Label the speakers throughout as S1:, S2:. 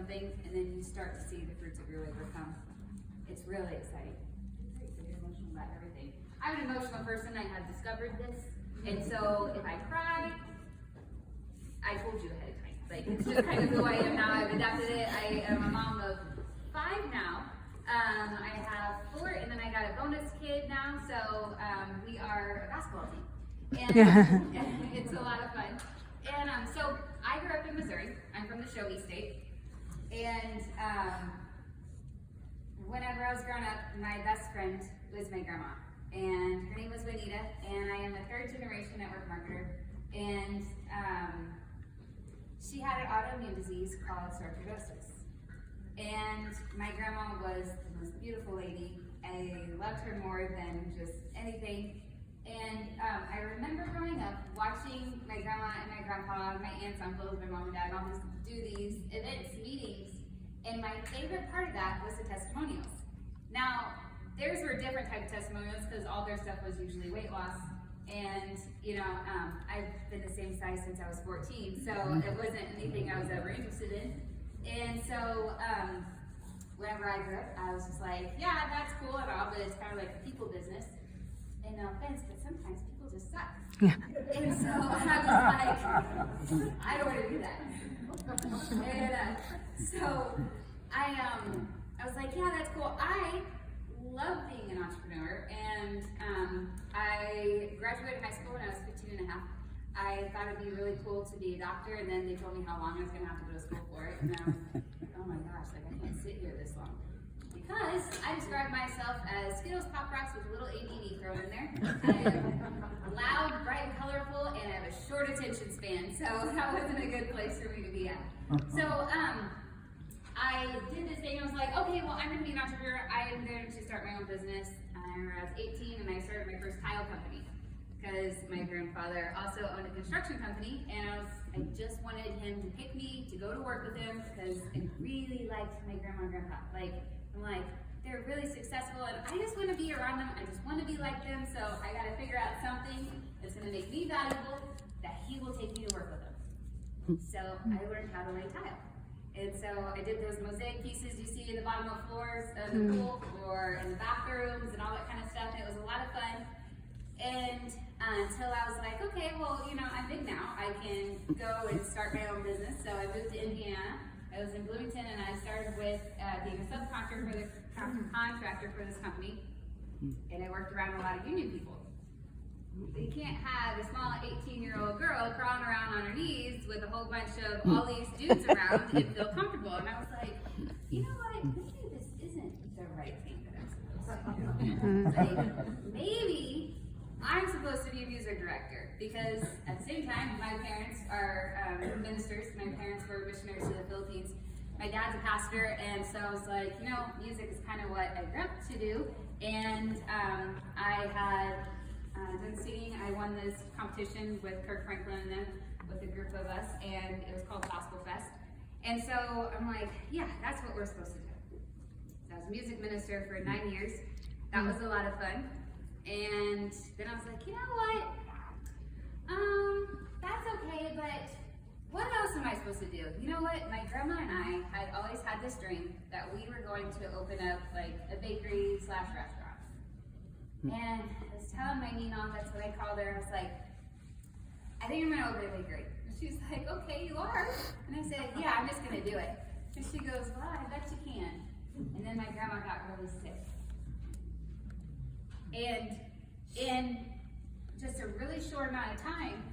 S1: something, and then you start to see the fruits of your labor come. It's really exciting. Great, so you're emotional about everything. I'm an emotional person. I have discovered this, and so if I cry, I told you ahead of time. Like, it's just kind of who I am now. I've adapted it. I am a mom of 5 now. I have 4, and then I got a bonus kid now, so we are a basketball team. And it's a lot of fun. And so I grew up in Missouri. I'm from the Show Me State. And whenever I was growing up, my best friend was my grandma. And her name was Juanita, and I am a 3rd generation network marketer. And she had an autoimmune disease called sarcoidosis. And my grandma was the most beautiful lady. I loved her more than just anything. And I remember growing up watching my grandma and my grandpa, my aunts, uncles, my mom and dad, and all this do these events, meetings. And my favorite part of that was the testimonials. Now, theirs were different type of testimonials because all their stuff was usually weight loss. And, you know, I've been the same size since I was 14, so it wasn't anything I was ever interested in. And so, whenever I grew up, I was just like, yeah, that's cool and all, but it's kind of like a people business. And no offense, but sometimes people just suck. Yeah. And so I was like, I don't want to do that. And so I was like, yeah, that's cool. I love being an entrepreneur, and I graduated high school when I was 15 and a half. I thought it'd be really cool to be a doctor, and then they told me how long I was going to have to go to school for it. And I was like, oh my gosh, like I can't sit here this long. Because I describe myself as Skittles Pop Rocks with a little ADD thrown in there. I am loud, bright, and colorful, and I have a short attention span, so that wasn't a good place for me to be at. So I did this thing, I was like, okay, well, I'm going to be an entrepreneur. I am going to start my own business. I was 18, and I started my first tile company. Because my grandfather also owned a construction company, and I just wanted him to pick me to go to work with him because I really liked my grandma and grandpa. Like, I'm like, they're really successful, and I just want to be around them. I just want to be like them, so I got to figure out something that's going to make me valuable that he will take me to work with him. So I learned how to lay tile. And so I did those mosaic pieces you see in the bottom of floors of the pool or in the bathrooms and all that kind of stuff. And it was a lot of fun. And until I was like, okay, well, you know, I'm big now. I can go and start my own business. So I moved to Indiana. I was in Bloomington, and I started with being a subcontractor for this company. And I worked around a lot of union people. You can't have a small 18-year-old girl crawling around on her knees with a whole bunch of all these dudes around and feel comfortable. And I was like, you know what? Maybe this isn't the right thing that I'm supposed to do. Like, maybe I'm supposed to be a music director, because at the same time, my parents are ministers. My parents were missionaries to the Philippines. My dad's a pastor, and so I was like, you know, music is kind of what I grew up to do. And I had done singing. I won this competition with Kirk Franklin and them, with a group of us, and it was called Gospel Fest. And so I'm like, yeah, that's what we're supposed to do. So I was a music minister for 9 years. That was a lot of fun. And then I was like, you know what? That's okay, but what else am I supposed to do? You know what? My grandma and I had always had this dream that we were going to open up like a bakery / restaurant. And I was telling my Nina, that's what I called her, I was like, I think I'm gonna open a bakery. And she's like, okay, you are? And I said, yeah, I'm just gonna do it. And she goes, well, I bet you can. And then my grandma got really sick. And in just a really short amount of time,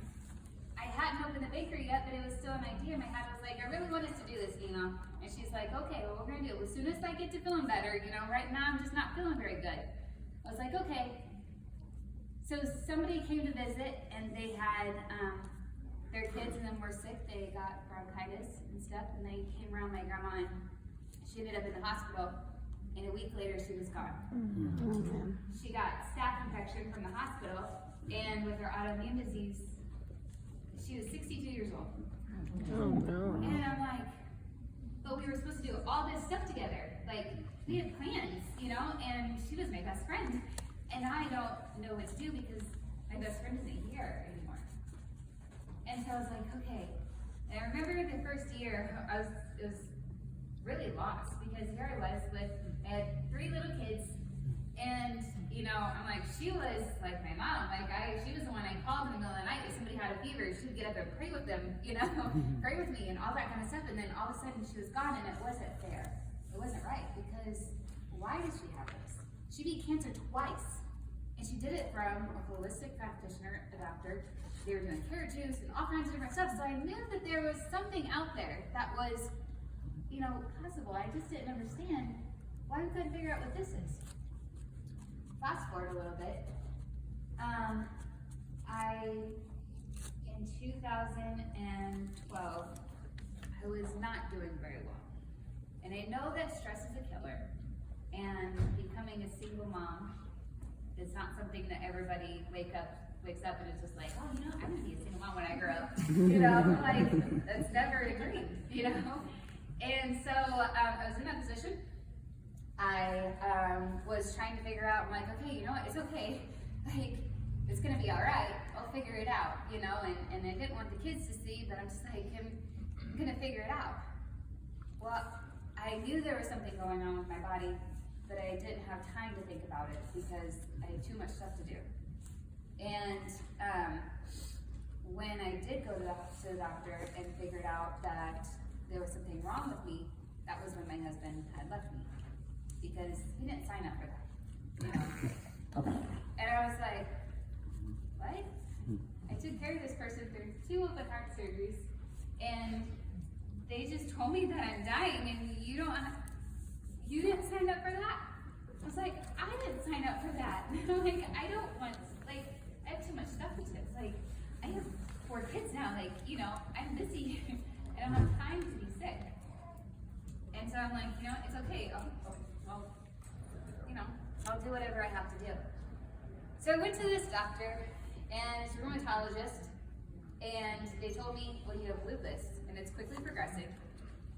S1: I hadn't opened the bakery yet, but it was still an idea in my head. I was like, I really want us to do this, Nina. And she's like, okay, well, we're gonna do it. As soon as I get to feeling better, you know, right now I'm just not feeling very good. I was like, okay. So somebody came to visit, and they had their kids and them were sick. They got bronchitis and stuff, and they came around my grandma, and she ended up in the hospital. And a week later, she was gone. Mm-hmm. She got staph infection from the hospital, and with her autoimmune disease, she was 62 years old. Oh no! And I'm like, but we were supposed to do all this stuff together. Like, we had plans, you know, and she was my best friend. And I don't know what to do because my best friend isn't here anymore. And so I was like, okay. And I remember the first year, it was really lost, because here I was I had 3 little kids, and I'm like, she was like my mom. She was the one I called in the middle of the night if somebody had a fever. She would get up and pray with them, pray with me and all that kind of stuff. And then all of a sudden she was gone, and it wasn't fair. It wasn't right, because why did she have this? She beat cancer twice, and she did it from a holistic practitioner, a doctor. They were doing carrot juice and all kinds of different stuff. So I knew that there was something out there that was, possible. I just didn't understand why we couldn't figure out what this is. Fast forward a little bit. In 2012, I was not doing very well. And I know that stress is a killer, and becoming a single mom is not something that everybody wakes up and is just like, oh, I'm gonna be a single mom when I grow up. That's never a dream, And so I was in that position. I was trying to figure out, I'm like, okay, you know what, it's okay. It's gonna be all right. I'll figure it out, and I didn't want the kids to see, but I'm just like, I'm gonna figure it out. Well, I knew there was something going on with my body, but I didn't have time to think about it because I had too much stuff to do. And when I did go to the doctor and figured out that there was something wrong with me, that was when my husband had left me, because he didn't sign up for that. And I was like, what? I took care of this person through 2 open heart surgeries, and they just told me that I'm dying, and you didn't sign up for that? I was like, I didn't sign up for that. I don't want, I have too much stuff to do. I have 4 kids now, I'm busy. I don't have time to be sick. And so I'm like, it's okay. I'll do whatever I have to do. So I went to this doctor, and it's a rheumatologist, and they told me, well, you have lupus, and it's quickly progressing,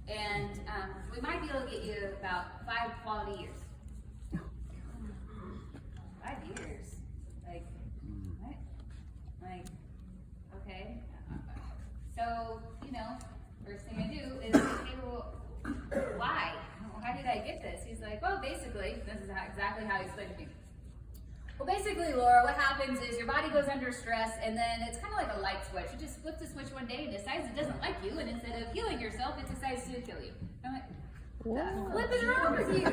S1: and we might be able to get you about 5 quality years. 5 years? What? Okay. So, first thing I do is, okay, well, why? How did I get this? He's like, well, basically, this is exactly how he explained it to me. Well, basically, Laura, what happens is your body goes under stress, and then it's kind of like a light switch. You just flip the switch one day and decides it doesn't like you, and instead of healing yourself, it decides to kill you. I'm like, what is wrong with you?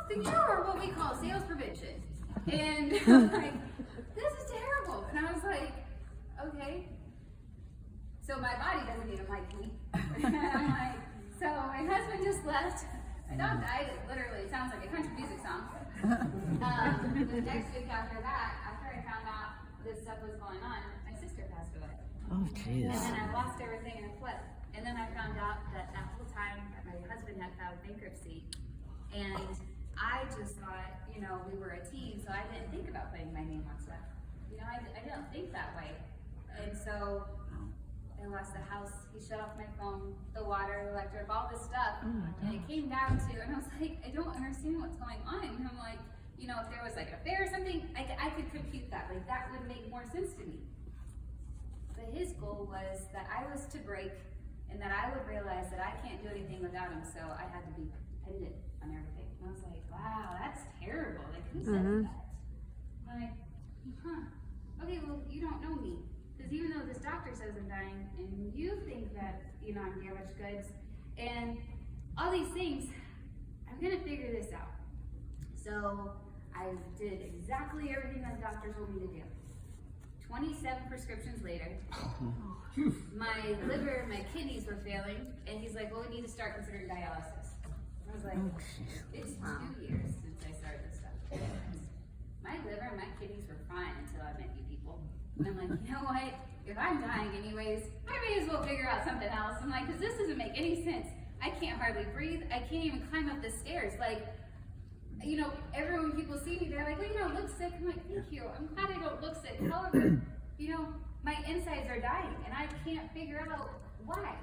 S1: The cure, what we call sales prevention. And I'm like, this is terrible. And I was like, okay. So my body doesn't even like me. And I'm like, so my husband just left. My dog died. It literally sounds like a country music song. The next week after that, after I found out this stuff was going on, my sister passed away.
S2: Oh, jeez.
S1: And then I lost everything in a flip. And then I found out that whole time that my husband had filed bankruptcy. And I just thought, we were a team, so I didn't think about putting my name on stuff. I didn't think that way. And so I lost the house, he shut off my phone, the water, the electric, all this stuff. And it came down to, and I was like, I don't understand what's going on. And I'm like, if there was a fair or something, I could compute that. That would make more sense to me. But his goal was that I was to break, and that I would realize that I can't do anything without him, so I had to be dependent on everything. And I was like, wow, that's terrible. Who said that? I'm like, okay, well, you don't know me. Because even though this doctor says I'm dying, and you think that, I'm damaged goods, and all these things, I'm going to figure this out. So I did exactly everything that the doctor told me to do. 27 prescriptions later, my liver, my kidneys were failing, and he's like, well, we need to start considering dialysis. I was like, it's 2 years since I started this stuff. My liver and my kidneys were fine until I met you people. And I'm like, you know what? If I'm dying anyways, I may as well figure out something else. I'm like, because this doesn't make any sense. I can't hardly breathe. I can't even climb up the stairs. Everyone, people see me, they're like, well, you don't look sick. I'm like, thank you. I'm glad I don't look sick. However, my insides are dying, and I can't figure out why.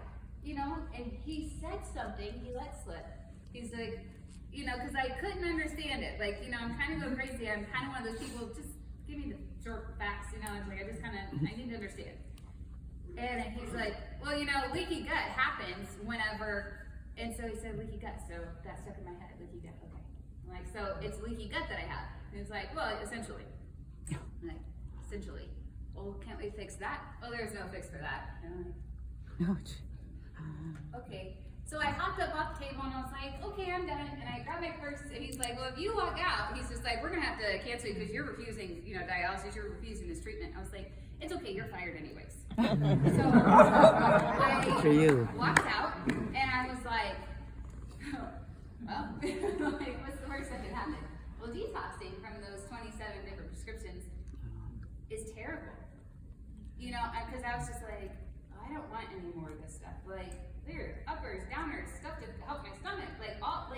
S1: And he said something, he let slip. He's like, because I couldn't understand it. I'm kind of going crazy. I'm kind of one of those people, just give me the short facts, it's I need to understand. And he's like, well, well, leaky gut happens whenever, and so he said leaky gut, so that stuck in my head, leaky gut, okay. I'm like, so it's leaky gut that I have. And he's like, well, essentially. I'm like, essentially. Well, can't we fix that? Oh, there's no fix for that. And I'm like, okay. So I hopped up off the table and I was like, okay, I'm done. And I grabbed my purse and he's like, well, if you walk out, he's just like, we're gonna have to cancel you because you're refusing, dialysis, you're refusing this treatment. I was like, it's okay, you're fired anyways. So I walked out and I was like, well, like, what's the worst that could happen? Well, detoxing from those 27 different prescriptions is terrible. Because I was just like, oh, I don't want any more of this stuff. Like, there, uppers, downers, stuff to help my stomach, all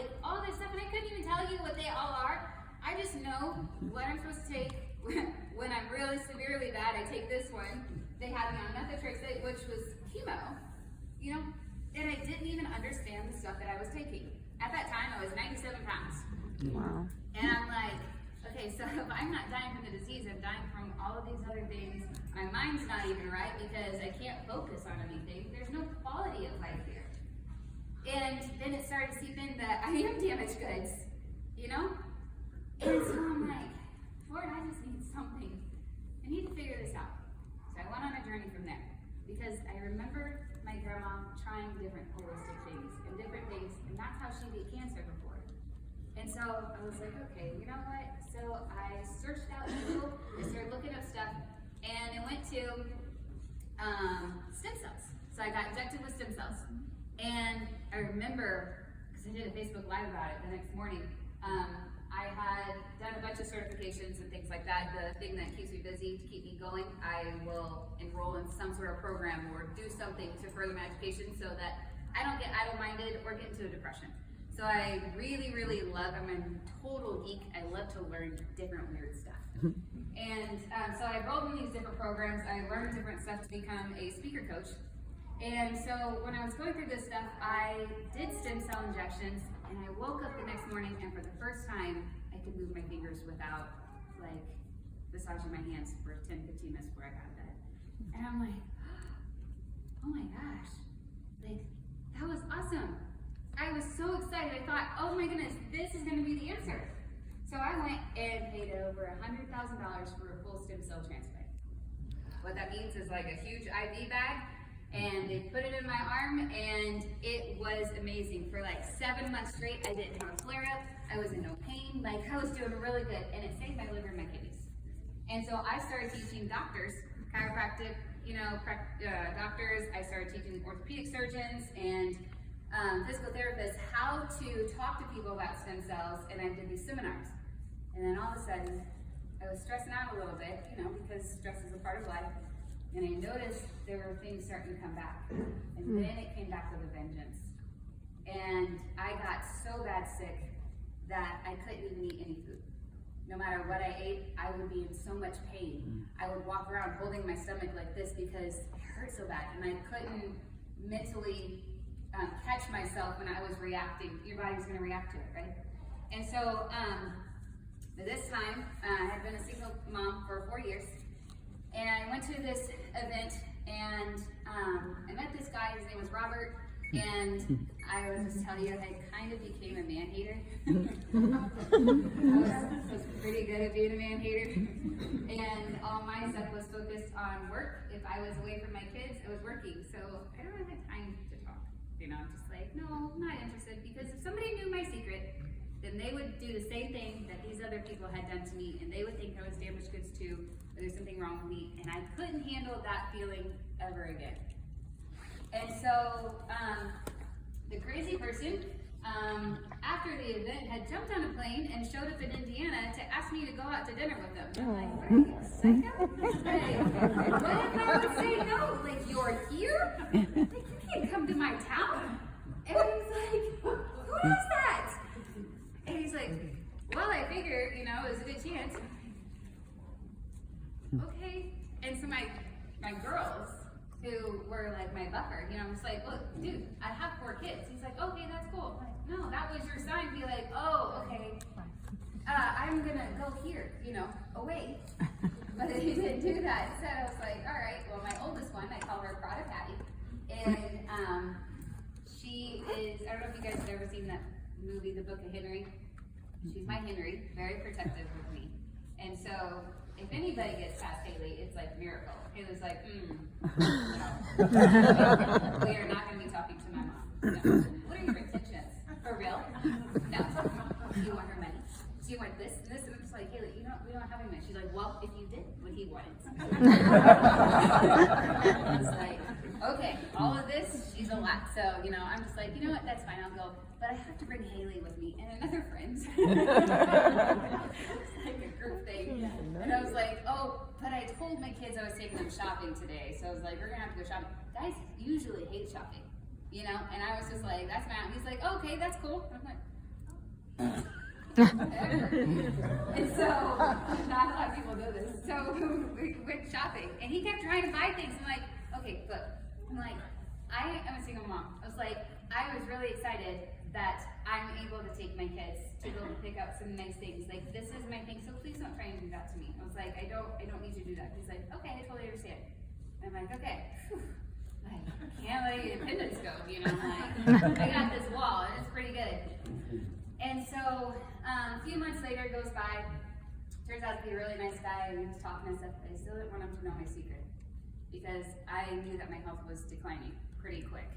S1: this stuff, and I couldn't even tell you what they all are. I just know what I'm supposed to take when I'm really severely bad. I take this one. They had me on methotrexate, which was chemo, and I didn't even understand the stuff that I was taking. At that time, I was 97 pounds.
S2: Wow.
S1: And I'm like, okay, so if I'm not dying from the disease, I'm dying from all of these other things. My mind's not even right because I can't focus on anything. There's no quality of life here. And then it started to seep in that I am damaged goods, And so I'm like, Lord, I just need something. I need to figure this out. So I went on a journey from there because I remember my grandma trying different holistic things, and that's how she beat cancer before. And so I was like, okay, you know what? So I searched out Google, I started looking up stuff, and I went to stem cells. So I got injected with stem cells. And I remember, because I did a Facebook Live about it the next morning, I had done a bunch of certifications and things like that. The thing that keeps me busy, to keep me going, I will enroll in some sort of program or do something to further my education so that I don't get idle-minded or get into a depression. So I really, really love, I'm a total geek. I love to learn different weird stuff. And so I enrolled in these different programs. I learned different stuff to become a speaker coach. And so when I was going through this stuff, I did stem cell injections, and I woke up the next morning, and for the first time, I could move my fingers without, massaging my hands for 10, 15 minutes before I got to bed. And I'm like, oh my gosh, that was awesome. I was so excited. I thought, oh my goodness, this is going to be the answer. So I went and paid over $100,000 for a full stem cell transplant. What that means is like a huge IV bag, and they put it in my arm, and it was amazing. For 7 months straight, I didn't have a flare-up. I was in no pain. I was doing really good, and it saved my liver and my kidneys. And so I started teaching doctors, chiropractic, doctors. I started teaching orthopedic surgeons and physical therapists how to talk to people about stem cells, and I did these seminars. And then all of a sudden, I was stressing out a little bit, because stress is a part of life. And I noticed there were things starting to come back. And then it came back with a vengeance. And I got so bad sick that I couldn't even eat any food. No matter what I ate, I would be in so much pain. I would walk around holding my stomach like this because it hurt so bad. And I couldn't mentally catch myself when I was reacting. Your body's going to react to it, right? And so this time, I had been a single mom for 4 years. And I went to this event, and I met this guy. His name was Robert, and I will just tell you, I kind of became a man-hater. I was pretty good at being a man-hater, and all my stuff was focused on work. If I was away from my kids, I was working, so I don't really have time to talk. Just no, I'm not interested, because if somebody knew my secret, then they would do the same thing that these other people had done to me, and they would think I was damaged goods too, or there's something wrong with me, and I couldn't handle that feeling ever again. And so, the crazy person, after the event, had jumped on a plane and showed up in Indiana to ask me to go out to dinner with them. I'm like, are you psycho? What if I would say no? You're here? You can't come to my town. And he's like, who is that? And he's like, well, I figure, it was a good chance. Okay. And so my girls, who were my buffer, I was like, look, dude, I have 4 kids. He's like, okay, that's cool. I'm like, no, that was your sign to be like, oh, okay, I'm gonna go here, away. But he didn't do that. Instead, I was like, all right, well, my oldest one, I call her Prada Patty, I don't know if you guys have ever seen that movie, The Book of Henry. She's my Henry, very protective with me. And so, if anybody gets past Haley, it's like miracle. Haley's like, no. We are not going to be talking to my mom. No. What are your intentions? For real? No. Do you want her money? Do you want this and this? And I'm just like, Haley, we don't have any money. She's like, well, if you did what he wanted. I was like, okay, all of this, she's a lot. So, I'm just like, you know what, that's fine, I'll go. But I have to bring Haley with me and another friend. It's like a group thing. And I was like, oh, but I told my kids I was taking them shopping today. So I was like, we're gonna have to go shopping. Guys usually hate shopping, and I was just like, that's Matt. And he's like, oh, okay, that's cool. I'm like, and so, not a lot of people know this. So we went shopping, and he kept trying to buy things. I'm like, okay, look. I'm like, I am a single mom. I was like, I was really excited that I'm able to take my kids to go pick up some nice things. Like, this is my thing, so please don't try and do that to me. I was like, I don't need you to do that. He's like, okay, I totally understand. I'm like, okay. Whew. Like, can't let independence go, Like, I got this wall, and it's pretty good. And so, a few months later goes by. Turns out to be a really nice guy, and he was talking and stuff, but I still didn't want him to know my secret. Because I knew that my health was declining pretty quick.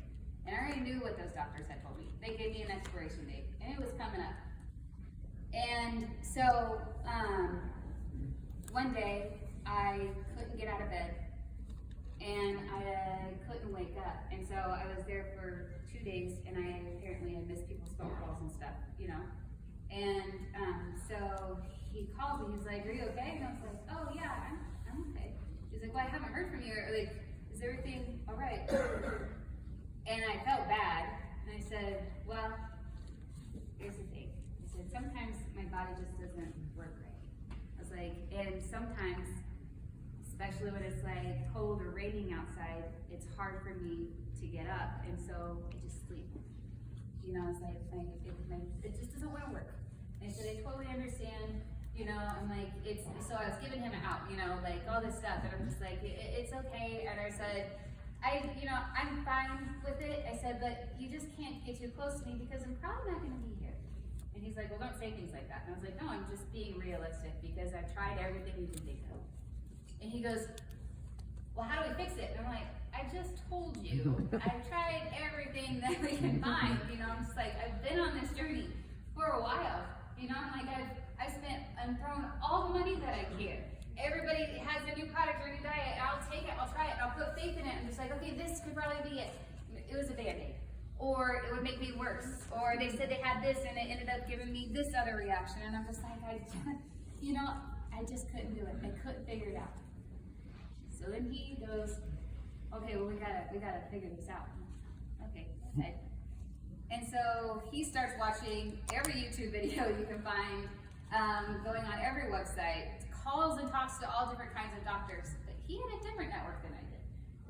S1: And I already knew what those doctors had told me. They gave me an expiration date, and it was coming up. And so, one day, I couldn't get out of bed, and I couldn't wake up. And so I was there for 2 days, and I apparently had missed people's phone calls and stuff, And so he called me, he's like, are you okay? And I was like, oh yeah, I'm okay. He's like, well, I haven't heard from you. Like, is everything all right? And I felt bad. And I said, well, here's the thing. I said, sometimes my body just doesn't work right. I was like, and sometimes, especially when it's like cold or raining outside, it's hard for me to get up. And so I just sleep. It's like, it just doesn't want to work. And I said, I totally understand. I'm like, so I was giving him an out, like all this stuff, and I'm just like, it's okay. And I said, I'm fine with it. I said, but you just can't get too close to me because I'm probably not going to be here. And he's like, well, don't say things like that. And I was like, no, I'm just being realistic because I've tried everything you can think of. And he goes, well, how do we fix it? And I'm like, I just told you, I've tried everything that we can find. I'm just like, I've been on this journey for a while. I'm like, I've spent and thrown all the money that I can. Everybody has a new product or a new diet, I'll take it, I'll try it, I'll put faith in it. I'm just like, okay, this could probably be it. It was a Band-Aid. Or it would make me worse. Or they said they had this and it ended up giving me this other reaction. And I'm just like, I just couldn't do it. I couldn't figure it out. So then he goes, okay, well, we gotta figure this out. Okay. And so he starts watching every YouTube video you can find, going on every website, calls and talks to all different kinds of doctors. But he had a different network than I did.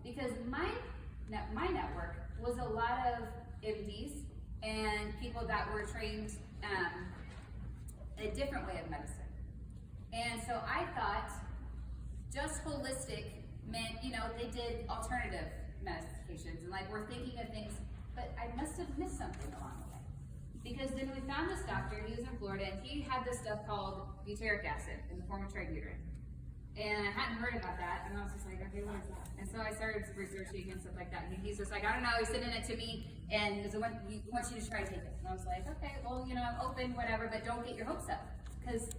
S1: Because my network was a lot of MDs and people that were trained a different way of medicine. And so I thought just holistic meant, they did alternative medications and like we're thinking of things, but I must have missed something along the way. Because then we found this doctor, he was in Florida, and he had this stuff called butyric acid in the form of tributylin. And I hadn't heard about that, and I was just like, okay, what is that? And so I started researching and stuff like that. And he's just like, I don't know, he's sending it to me, and he wants you to try to take it. And I was like, okay, well, I'm open, whatever, but don't get your hopes up. Because,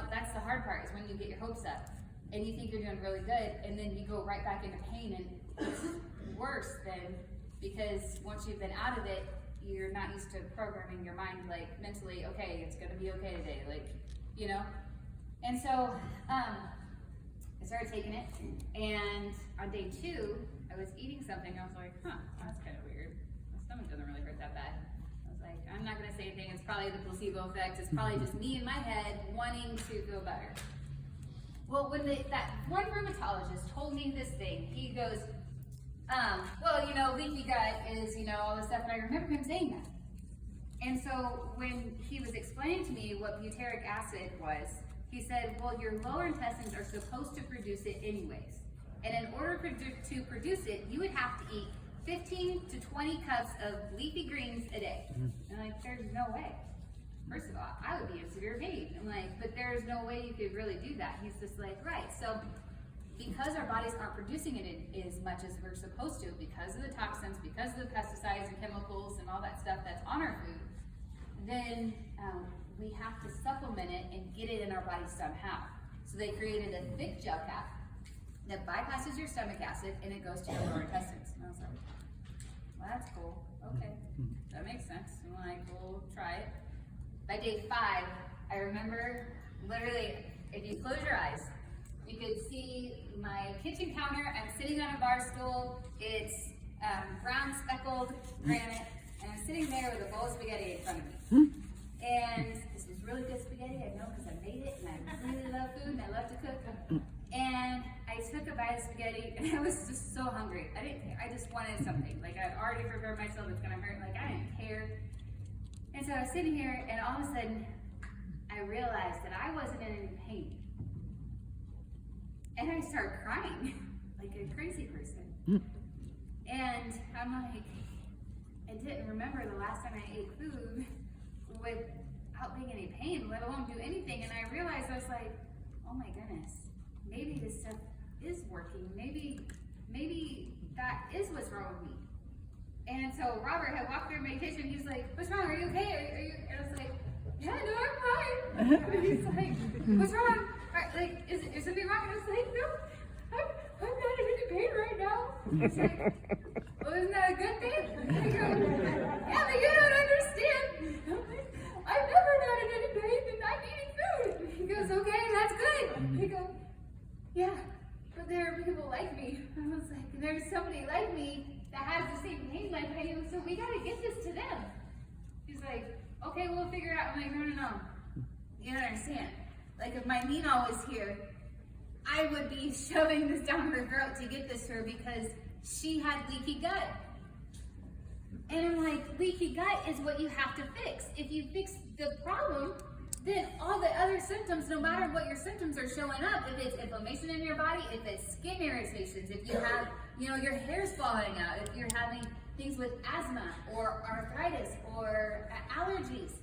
S1: that's the hard part, is when you get your hopes up, and you think you're doing really good, and then you go right back into pain, and it's worse than, because once you've been out of it, you're not used to programming your mind, like, mentally, okay, it's gonna be okay today, like, And so, I started taking it, and on day 2, I was eating something, I was like, that's kind of weird. My stomach doesn't really hurt that bad. I was like, I'm not gonna say anything, it's probably the placebo effect, it's probably just me in my head wanting to feel better. Well, when that one rheumatologist told me this thing, he goes, leaky gut is, all this stuff, and I remember him saying that. And so when he was explaining to me what butyric acid was, he said, well, your lower intestines are supposed to produce it anyways. And in order to produce it, you would have to eat 15 to 20 cups of leafy greens a day. And like, there's no way. First of all, I would be in severe pain. I'm like, but there's no way you could really do that. He's just like, right. So because our bodies aren't producing it as much as we're supposed to, because of the toxins, because of the pesticides and chemicals and all that stuff that's on our food, then we have to supplement it and get it in our bodies somehow. So they created a thick gel cap that bypasses your stomach acid and it goes to your lower intestines. And I was like, well, that's cool. Okay, that makes sense. I'm like, we'll try it. By day 5, I remember literally, if you close your eyes, you could see my kitchen counter. I'm sitting on a bar stool. It's brown speckled granite, and I'm sitting there with a bowl of spaghetti in front of me. And this is really good spaghetti, I know, because I made it, and I really love food, and I love to cook. And I took a bite of spaghetti, and I was just so hungry. I didn't care. I just wanted something. Like, I'd already prepared myself, it's gonna hurt. Like, I didn't care. And so I was sitting here, and all of a sudden, I realized that I wasn't in any pain. And I started crying, like a crazy person. And I'm like, I didn't remember the last time I ate food without being any pain, let alone do anything. And I realized, I was like, oh my goodness, maybe this stuff is working. Maybe that is what's wrong with me. And so Robert had walked through my kitchen. He's like, what's wrong? Are you okay? Are you? And I was like, yeah, no, I'm fine. And he's like, what's wrong? Like, is something wrong? And I was like, no, I'm not in any pain right now. He's like, well, isn't that a good thing? I go, yeah, but you don't understand. I've never been in any pain and I'm eating food. He goes, okay, that's good. I go, yeah, but there are people like me. I was like, there's somebody like me that has the same pain like I do, so we gotta get this to them. He's like, okay, we'll figure it out. I'm like, no. You don't understand. Like, if my Nina was here, I would be shoving this down her throat to get this to her because she had leaky gut. And I'm like, leaky gut is what you have to fix. If you fix the problem, then all the other symptoms, no matter what your symptoms are showing up, if it's inflammation in your body, if it's skin irritations, if you have, your hair's falling out, if you're having things with asthma or arthritis or allergies,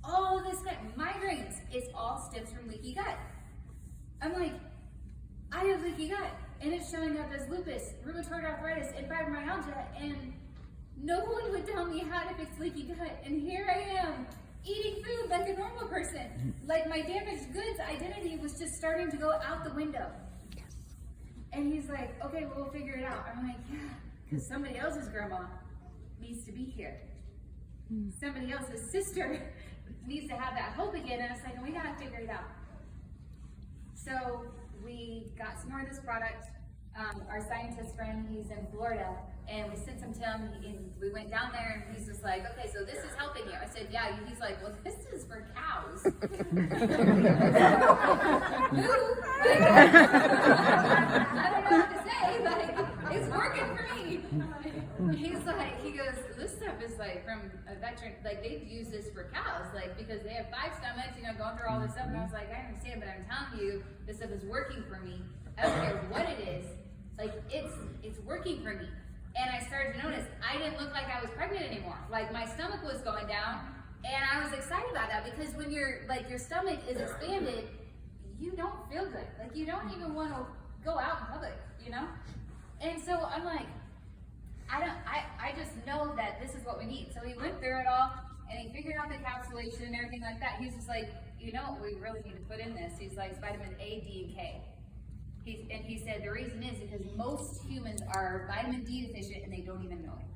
S1: all of this stuff, migraines, it all stems from leaky gut. I'm like, I have leaky gut, and it's showing up as lupus, rheumatoid arthritis, and fibromyalgia, and no one would tell me how to fix leaky gut, and here I am, eating food like a normal person. Like, my damaged goods identity was just starting to go out the window. Yes. And he's like, okay, well, we'll figure it out. I'm like, yeah, because somebody else's grandma needs to be here. Somebody else's sister needs to have that hope again. And I was like, we gotta figure it out. So we got some more of this product. Our scientist friend, he's in Florida, and we sent some to him, and we went down there, and he's just like, okay, so this is helping you. I said, yeah. He's like, well, this is for cows. I don't know what to say, like, it's working for me. He's like, he goes, this stuff is like from a veteran, like they've used this for cows, like because they have 5 stomachs, going through all this stuff. And I was like, I understand, but I'm telling you, this stuff is working for me. I don't care what it is, like it's working for me. And I started to notice I didn't look like I was pregnant anymore. Like my stomach was going down, and I was excited about that because when your stomach is expanded, you don't feel good. Like you don't even want to go out in public, And so I'm like, I just know that this is what we need. So he went through it all, and he figured out the encapsulation and everything like that. He's just like, what we really need to put in this? He's like, vitamin A, D, and K. He said the reason is because most humans are vitamin D deficient and they don't even know it.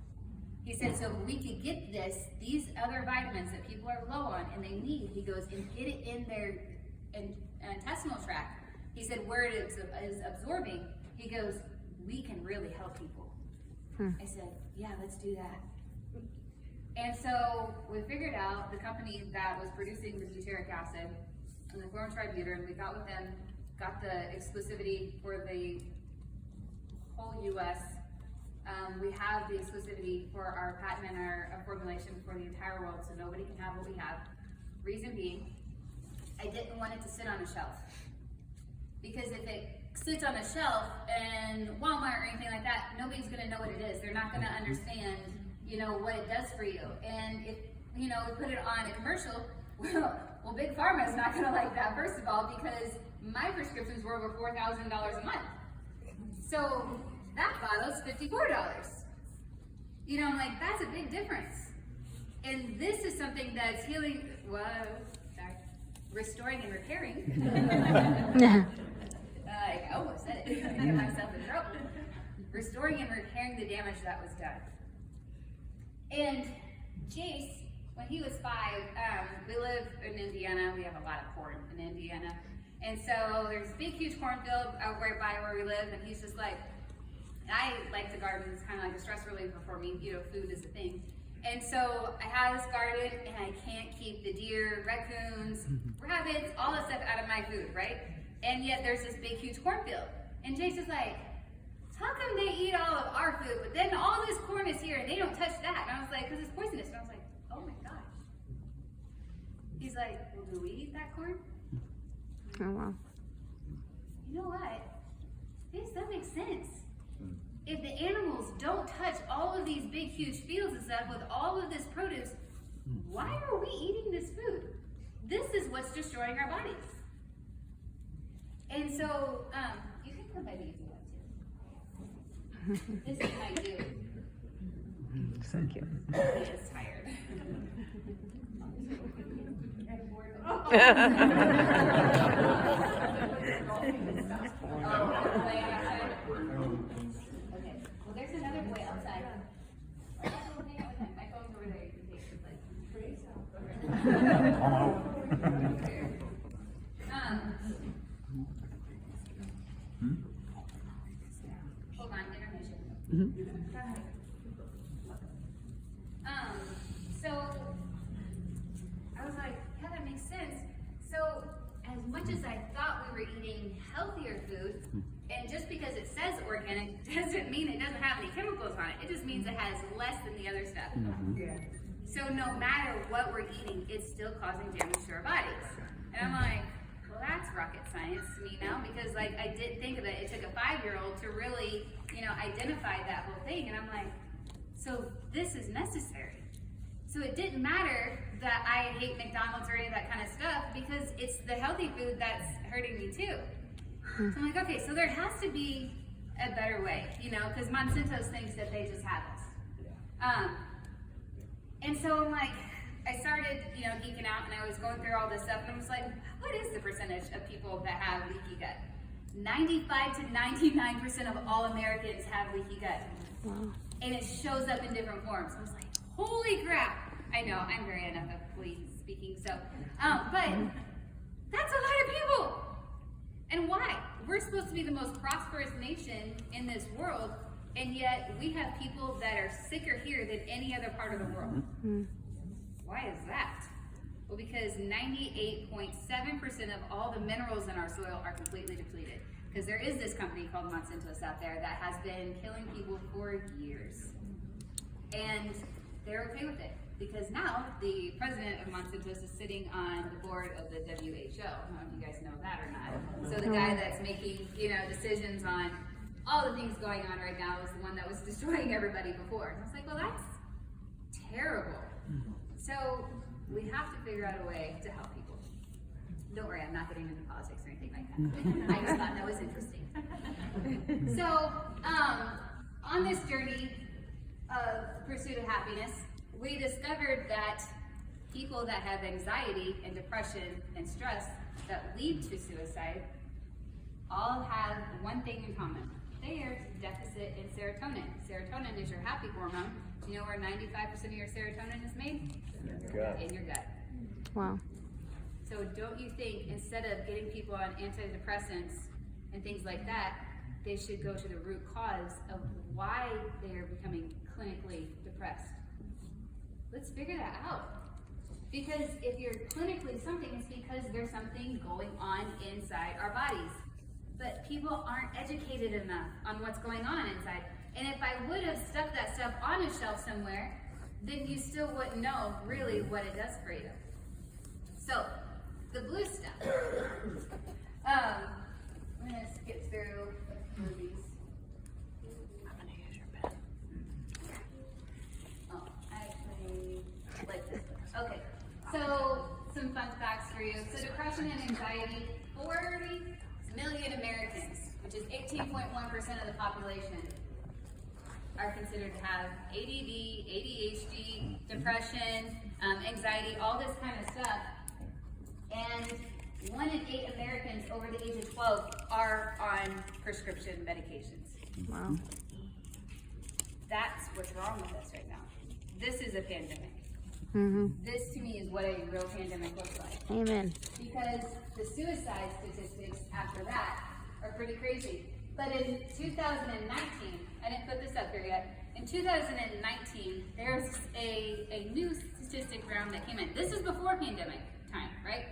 S1: He said, so if we could get these other vitamins that people are low on and they need, he goes, and get it in their intestinal tract. He said, where it is absorbing, he goes, we can really help people. I said, yeah, let's do that. And so we figured out the company that was producing the butyric acid and the chlorotributrin, we got with them, got the exclusivity for the whole U.S. We have the exclusivity for our patent and our formulation for the entire world, so nobody can have what we have. Reason being, I didn't want it to sit on a shelf. Because if it sits on a shelf in Walmart or anything like that, nobody's gonna know what it is. They're not gonna understand, what it does for you. And if, we put it on a commercial, well, Big Pharma is not gonna like that, first of all, because my prescriptions were over $4,000 a month. So that bottle's $54. I'm like, that's a big difference. And this is something that's healing, restoring and repairing. I almost said it, I get myself in trouble. Restoring and repairing the damage that was done. And Jace, when he was 5, we live in Indiana. We have a lot of corn in Indiana. And so there's a big, huge cornfield out right by where we live. And he's just like, I like to garden. It's kind of like a stress reliever for me. Food is a thing. And so I have this garden, and I can't keep the deer, raccoons, rabbits, all this stuff out of my food, right? And yet there's this big, huge cornfield. And Jace is like, how come they eat all of our food, but then all this corn is here and they don't touch that? And I was like, because it's poisonous. And I was like, oh my gosh. He's like, well, do we eat that corn?
S2: Oh, wow.
S1: You know what? This does make sense. If the animals don't touch all of these big, huge fields and stuff with all of this produce, why are we eating this food? This is what's destroying our bodies. And so, you can come by me if you want to. This is my dude.
S2: So cute.
S1: He is tired. Okay. Well, there's another boy outside. Hang out with him. My phone's over there. You can take his place. Hold on, intermission. So I was like, yeah, that makes sense. So as much as I thought we were eating healthier food, and just because it says organic doesn't mean it doesn't have any chemicals on it. It just means it has less than the other stuff. Yeah. So no matter what we're eating, it's still causing damage to our bodies. And I'm like, well, that's rocket science to me now, because I didn't think of it. It took a 5-year-old to really, identify that whole thing. And I'm like, so this is necessary. So it didn't matter that I hate McDonald's or any of that kind of stuff, because it's the healthy food that's hurting me too. So I'm like, okay, so there has to be a better way, because Monsanto thinks that they just have us. And so I'm like, I started, geeking out, and I was going through all this stuff, and I was like, what is the percentage of people that have leaky gut? 95 to 99% of all Americans have leaky gut. Wow. And it shows up in different forms. I was like, holy crap. I know, I'm very unethically speaking, so, but that's a lot of people. And why? We're supposed to be the most prosperous nation in this world, and yet we have people that are sicker here than any other part of the world. Why is that? Well, because 98.7% of all the minerals in our soil are completely depleted. Because there is this company called Monsanto out there that has been killing people for years. And they're okay with it. Because now the president of Monsanto is sitting on the board of the WHO. I don't know if you guys know that or not. So the guy that's making, decisions on all the things going on right now is the one that was destroying everybody before. And I was like, well, that's terrible. So we have to figure out a way to help people. Don't worry, I'm not getting into politics or anything like that. I just thought that was interesting. So on this journey of pursuit of happiness, we discovered that people that have anxiety and depression and stress that lead to suicide all have one thing in common. They are deficit in serotonin. Serotonin is your happy hormone. Do you know where 95% of your serotonin is made? In your gut.
S2: Wow.
S1: So don't you think instead of getting people on antidepressants and things like that, they should go to the root cause of why they are becoming clinically depressed? Let's figure that out. Because if you're clinically something, it's because there's something going on inside our bodies. But people aren't educated enough on what's going on inside. And if I would have stuck that stuff on a shelf somewhere, then you still wouldn't know really what it does for you. So, the blue stuff. I'm gonna skip through a few of these.
S2: I'm gonna use your pen.
S1: Oh, I actually like this one. Okay, so some fun facts for you. So depression and anxiety, 40 million Americans, which is 18.1% of the population, are considered to have ADD, ADHD, depression, anxiety, all this kind of stuff. And 1 in 8 Americans over the age of 12 are on prescription medications.
S2: Wow.
S1: That's what's wrong with us right now. This is a pandemic.
S2: Mm-hmm.
S1: This to me is what a real pandemic looks like.
S2: Amen.
S1: Because the suicide statistics after that are pretty crazy. But in 2019, I didn't put this up here yet. In 2019, there's a new statistic round that came in. This is before pandemic time, right?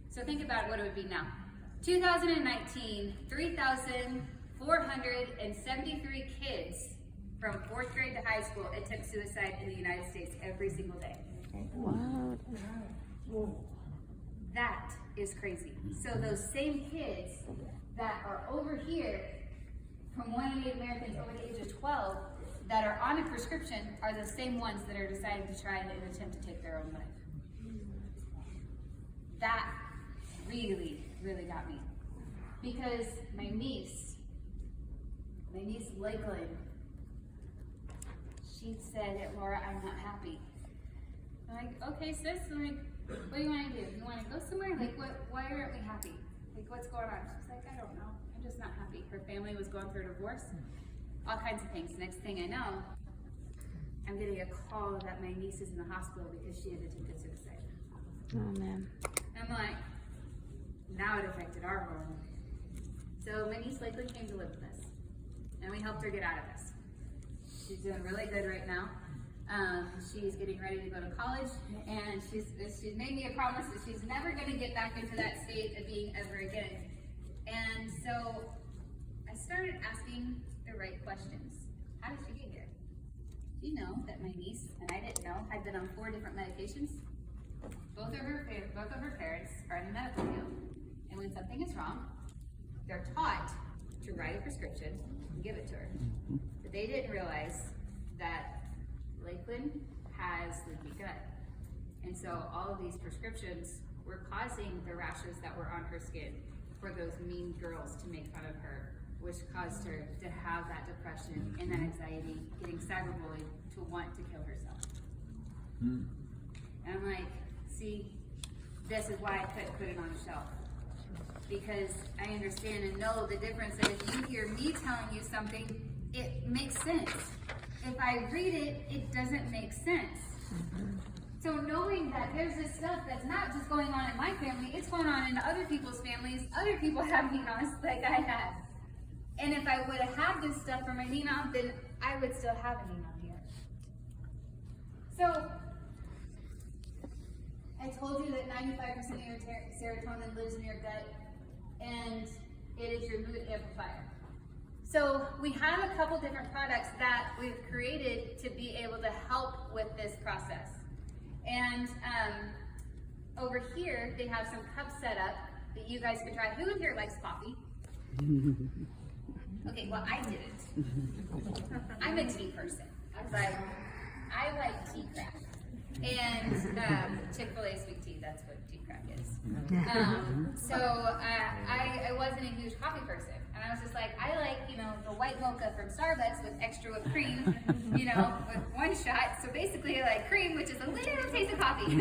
S1: So think about what it would be now. 2019, 3,473 kids from 4th grade to high school attempt suicide in the United States every single day.
S2: Wow.
S1: That is crazy. So those same kids that are over here, from 1 in 8 Americans over the age of 12, that are on a prescription are the same ones that are deciding to try and attempt to take their own life. That really, really got me. Because my niece Lakeland, she said, Laura, I'm not happy. I'm like, okay, sis, I'm like, what do you want to do? You want to go somewhere? Like, why aren't we happy? Like, what's going on? She's like, I don't know. I'm just not happy. Her family was going through a divorce, all kinds of things. Next thing I know, I'm getting a call that my niece is in the hospital because she had attempted suicide.
S2: Oh, man.
S1: I'm like, now it affected our home. So my niece Lakeland came to live with us, and we helped her get out of this. She's doing really good right now. She's getting ready to go to college, and she's made me a promise that she's never going to get back into that state of being ever again. And so I started asking the right questions. How did she get here? Do you know that my niece, and I didn't know, had been on 4 different medications? Both of her parents are in the medical field, and when something is wrong, they're taught to write a prescription and give it to her. But they didn't realize that Lakeland has leaky gut. And so all of these prescriptions were causing the rashes that were on her skin for those mean girls to make fun of her, which caused her to have that depression and that anxiety, getting cyberbullied, to want to kill herself. And I'm like, see, this is why I couldn't put it on the shelf. Because I understand and know the difference that if you hear me telling you something, it makes sense. If I read it, it doesn't make sense. So knowing that there's this stuff that's not just going on in my family, it's going on in other people's families. Other people have Ninas like I had. And if I would have had this stuff for my Nina, then I would still have a Nina here. So I told you that 95% of your serotonin lives in your gut, and it is your mood amplifier. So we have a couple different products that we've created to be able to help with this process. And over here, they have some cups set up that you guys can try. Who in here likes coffee? Okay, well, I didn't. I'm a tea person, but I like tea crack. And Chick-fil-A sweet tea, that's what tea crack is. So I wasn't a huge coffee person. And I was just like, I like, the white mocha from Starbucks with extra whipped cream, with 1 shot. So basically I like cream, which is a little taste of coffee.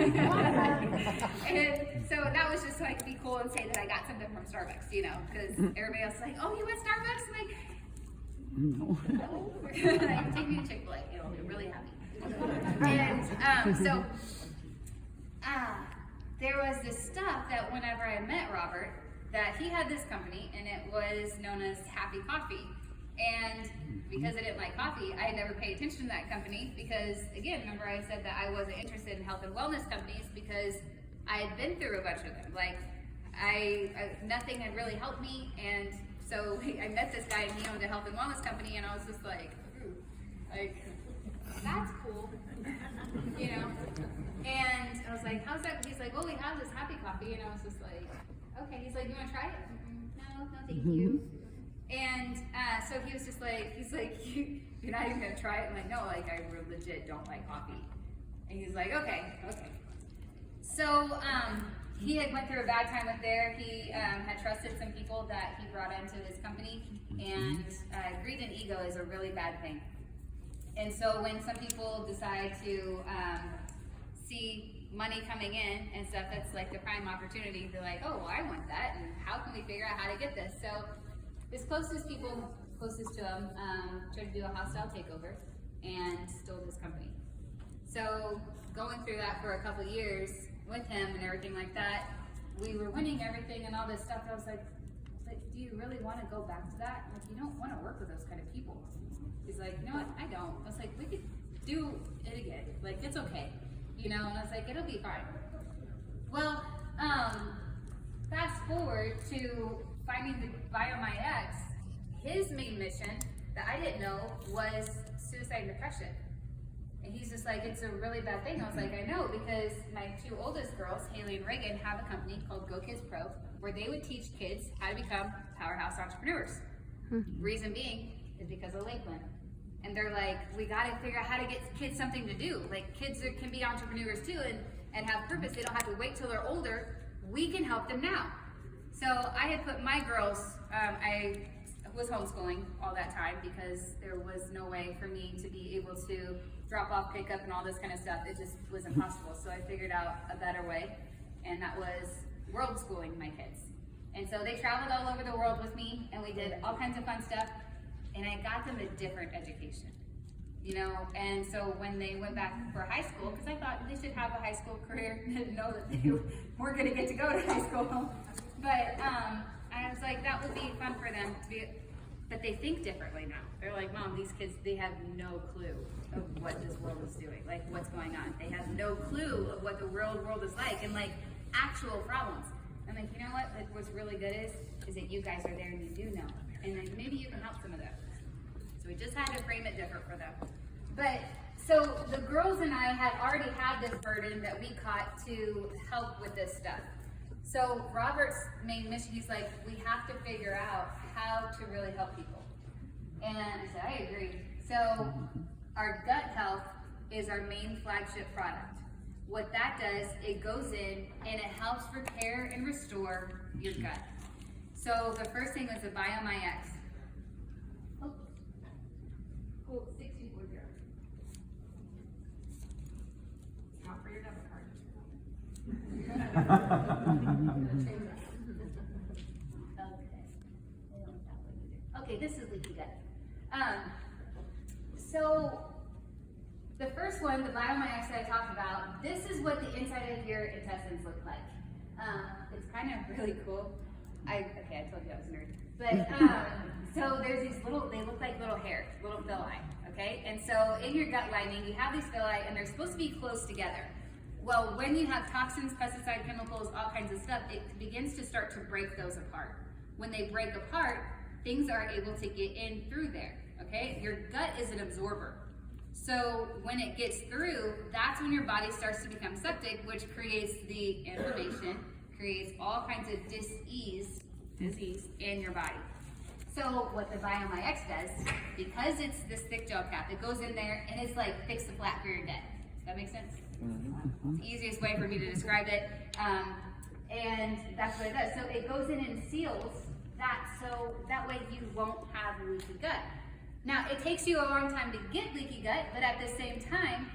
S1: And so that was just so I could be cool and say that I got something from Starbucks, because everybody else is like, oh, you went Starbucks? I'm like, no. Take me to Chick-fil-A, it'll be really happy. And so there was this stuff that whenever I met Robert, that he had this company, and it was known as Happy Coffee. And because I didn't like coffee, I had never paid attention to that company because, again, remember I said that I wasn't interested in health and wellness companies because I had been through a bunch of them. Like, nothing had really helped me, and so I met this guy, and he owned a health and wellness company, and I was just like, ooh, that's cool, And I was like, how's that? He's like, well, we have this Happy Coffee, and I was just like, okay. He's like, you want to try it? No, thank you. And so he was just like, he's like, you're not even gonna try it? I'm like, no, like I legit don't like coffee. And he's like, okay. So he had went through a bad time with there. He had trusted some people that he brought into his company, and greed and ego is a really bad thing. And so when some people decide to see money coming in and stuff, that's like the prime opportunity. They're like, oh, well, I want that, and how can we figure out how to get this? So his closest people, closest to him, tried to do a hostile takeover and stole his company. So going through that for a couple years with him and everything like that, we were winning everything and all this stuff. I was like, but do you really want to go back to that? Like, you don't want to work with those kind of people. He's like, you know what? I don't. I was like, we could do it again. Like, it's okay. You know, and I was like, it'll be fine. Well, fast forward to finding the BioMyX, his main mission that I didn't know was suicide and depression. And he's just like, it's a really bad thing. I was like, I know, because my two oldest girls, Haley and Reagan, have a company called Go Kids Pro, where they would teach kids how to become powerhouse entrepreneurs. Reason being is because of Lakeland. And they're like, we gotta figure out how to get kids something to do. Like, kids can be entrepreneurs too and have purpose. They don't have to wait till they're older. We can help them now. So I had put my girls, I was homeschooling all that time because there was no way for me to be able to drop off, pick up, and all this kind of stuff. It just was impossible. So I figured out a better way, and that was world schooling my kids. And so they traveled all over the world with me, and we did all kinds of fun stuff, and I got them a different education, you know? And so when they went back for high school, because I thought they should have a high school career, didn't know that they weren't gonna get to go to high school. But I was like, that would be fun for them to be, but they think differently now. They're like, Mom, these kids, they have no clue of what this world is doing, like what's going on. They have no clue of what the real world is like and like actual problems. I'm like, you know what? Like, what's really good is that you guys are there and you do know. And then maybe you can help some of them. So we just had to frame it different for them. But so the girls and I had already had this burden that we caught to help with this stuff. So Robert's main mission, he's like, we have to figure out how to really help people. And I said, I agree. So our gut health is our main flagship product. What that does, it goes in and it helps repair and restore your gut. So the first thing was the BioMyX. Oh, cool, 6240. It's not for your debit card. Okay, this is leaky gut. So the first one, the BioMyX that I talked about, this is what the inside of your intestines look like. It's kind of really cool. I told you I was a nerd. But so there's these little, they look like little hairs, little villi, okay? And so in your gut lining, you have these villi, and they're supposed to be close together. Well, when you have toxins, pesticide, chemicals, all kinds of stuff, it begins to start to break those apart. When they break apart, things are able to get in through there, okay? Your gut is an absorber. So when it gets through, that's when your body starts to become septic, which creates the inflammation, creates all kinds of disease in your body. So what the BioMyX does, because it's this thick gel cap, it goes in there and it's like fix the flat for your gut. Does that make sense? It's the easiest way for me to describe it. And that's what it does. So it goes in and seals that, so that way you won't have leaky gut. Now, it takes you a long time to get leaky gut, but at the same time,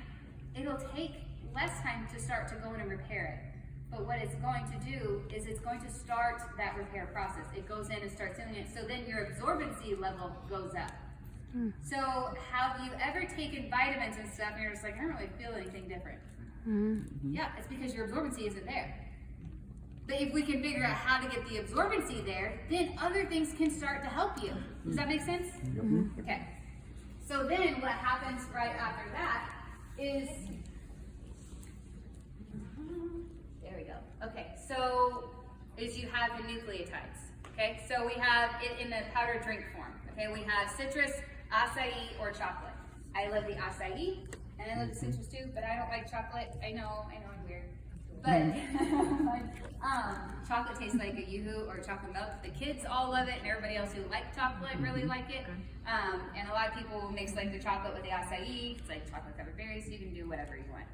S1: it'll take less time to start to go in and repair it. But what it's going to do is it's going to start that repair process. It goes in and starts doing it, so then your absorbency level goes up. So have you ever taken vitamins and stuff and you're just like, I don't really feel anything different? Yeah, it's because your absorbency isn't there. But if we can figure out how to get the absorbency there, then other things can start to help you. Does that make sense? Okay. So then what happens right after that is, there we go. Okay, so is you have the nucleotides. Okay, so we have it in the powder drink form. Okay, we have citrus, acai, or chocolate. I love the acai, and I love the citrus too, but I don't like chocolate. I know I'm weird. But chocolate tastes like a Yoo-hoo or chocolate milk. The kids all love it, and everybody else who like chocolate really like it. And a lot of people mix like the chocolate with the acai. It's like chocolate covered berries, so you can do whatever you want.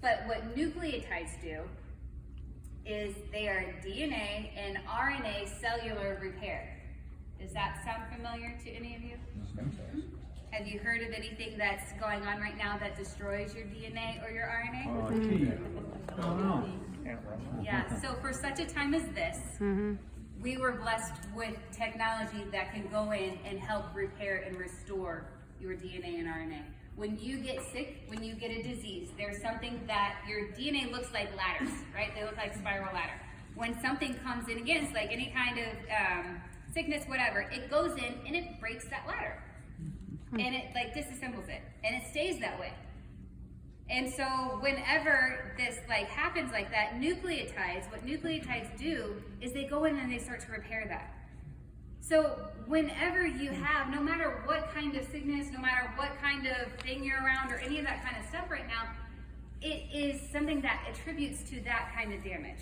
S1: But what nucleotides do is they are DNA and RNA cellular repair. Does that sound familiar to any of you? Have you heard of anything that's going on right now that destroys your DNA or your RNA? Yeah, so for such a time as this, we were blessed with technology that can go in and help repair and restore your DNA and RNA. When you get sick, when you get a disease, there's something that your DNA looks like ladders, right? They look like spiral ladder. When something comes in against, like any kind of sickness, whatever, it goes in and it breaks that ladder. And it like disassembles it, and it stays that way. And so whenever this like happens like that, what nucleotides do is they go in and they start to repair that. So whenever you have, no matter what kind of sickness, no matter what kind of thing you're around or any of that kind of stuff right now, it is something that attributes to that kind of damage.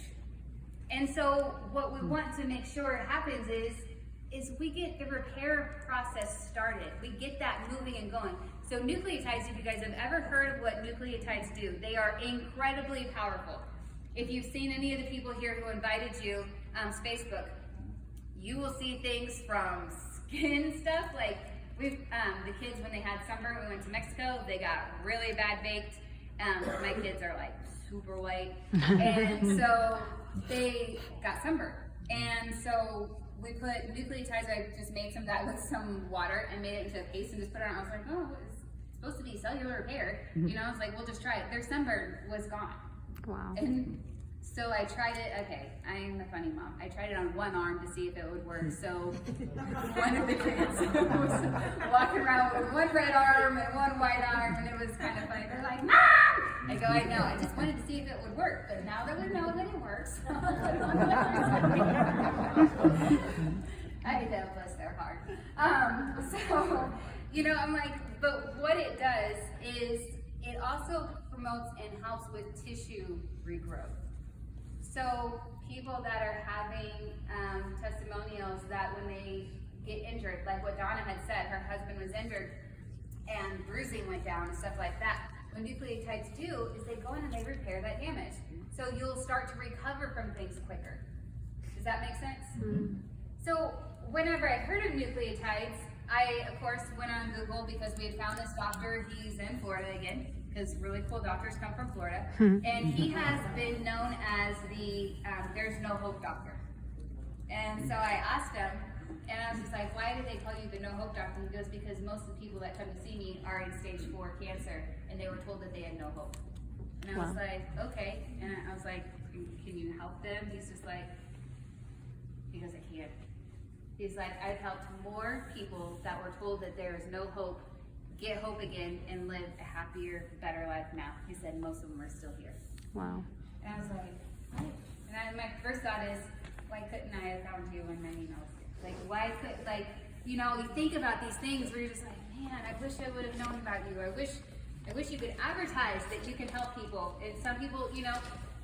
S1: And so what we want to make sure happens is we get the repair process started. We get that moving and going. So nucleotides, if you guys have ever heard of what nucleotides do, they are incredibly powerful. If you've seen any of the people here who invited you, Facebook, you will see things from skin stuff, like the kids when they had sunburn, we went to Mexico, they got really bad baked. My kids are like super white, and so they got sunburned. And so we put nucleotides, I just made some of that with some water and made it into a paste and just put it on. I was like, oh, it's supposed to be cellular repair. You know, I was like, we'll just try it. Their sunburn was gone.
S2: Wow.
S1: And so I tried it, okay, I'm the funny mom. I tried it on one arm to see if it would work. So one of the kids was walking around with one red arm and one white arm, and it was kind of funny. They're like, Mom! I go, I know, I just wanted to see if it would work, but now that we know that it works, I know, bless their heart. So, you know, I'm like, but what it does is it also promotes and helps with tissue regrowth. So people that are having testimonials that when they get injured, like what Donna had said, her husband was injured and bruising went down and stuff like that. What nucleotides do is they go in and they repair that damage. So you'll start to recover from things quicker. Does that make sense? Mm-hmm. So whenever I heard of nucleotides, I, of course, went on Google because we had found this doctor. He's in Florida again, because really cool doctors come from Florida. And he has been known as the There's No Hope doctor. And so I asked him, and I was just like, why did they call you the No Hope doctor? And he goes, because most of the people that come to see me are in stage 4 cancer, and they were told that they had no hope. And I was like, okay. And I was like, can you help them? He's just like, he goes, I can't. He's like, I've helped more people that were told that there is no hope get hope again and live a happier, better life now. He said most of them are still here.
S2: Wow.
S1: And I was like, what? And my first thought is, why couldn't I have found you in my emails? Like, why could, like, you know, you think about these things where you're just like, man, I wish I would have known about you. I wish you could advertise that you can help people. And some people, you know,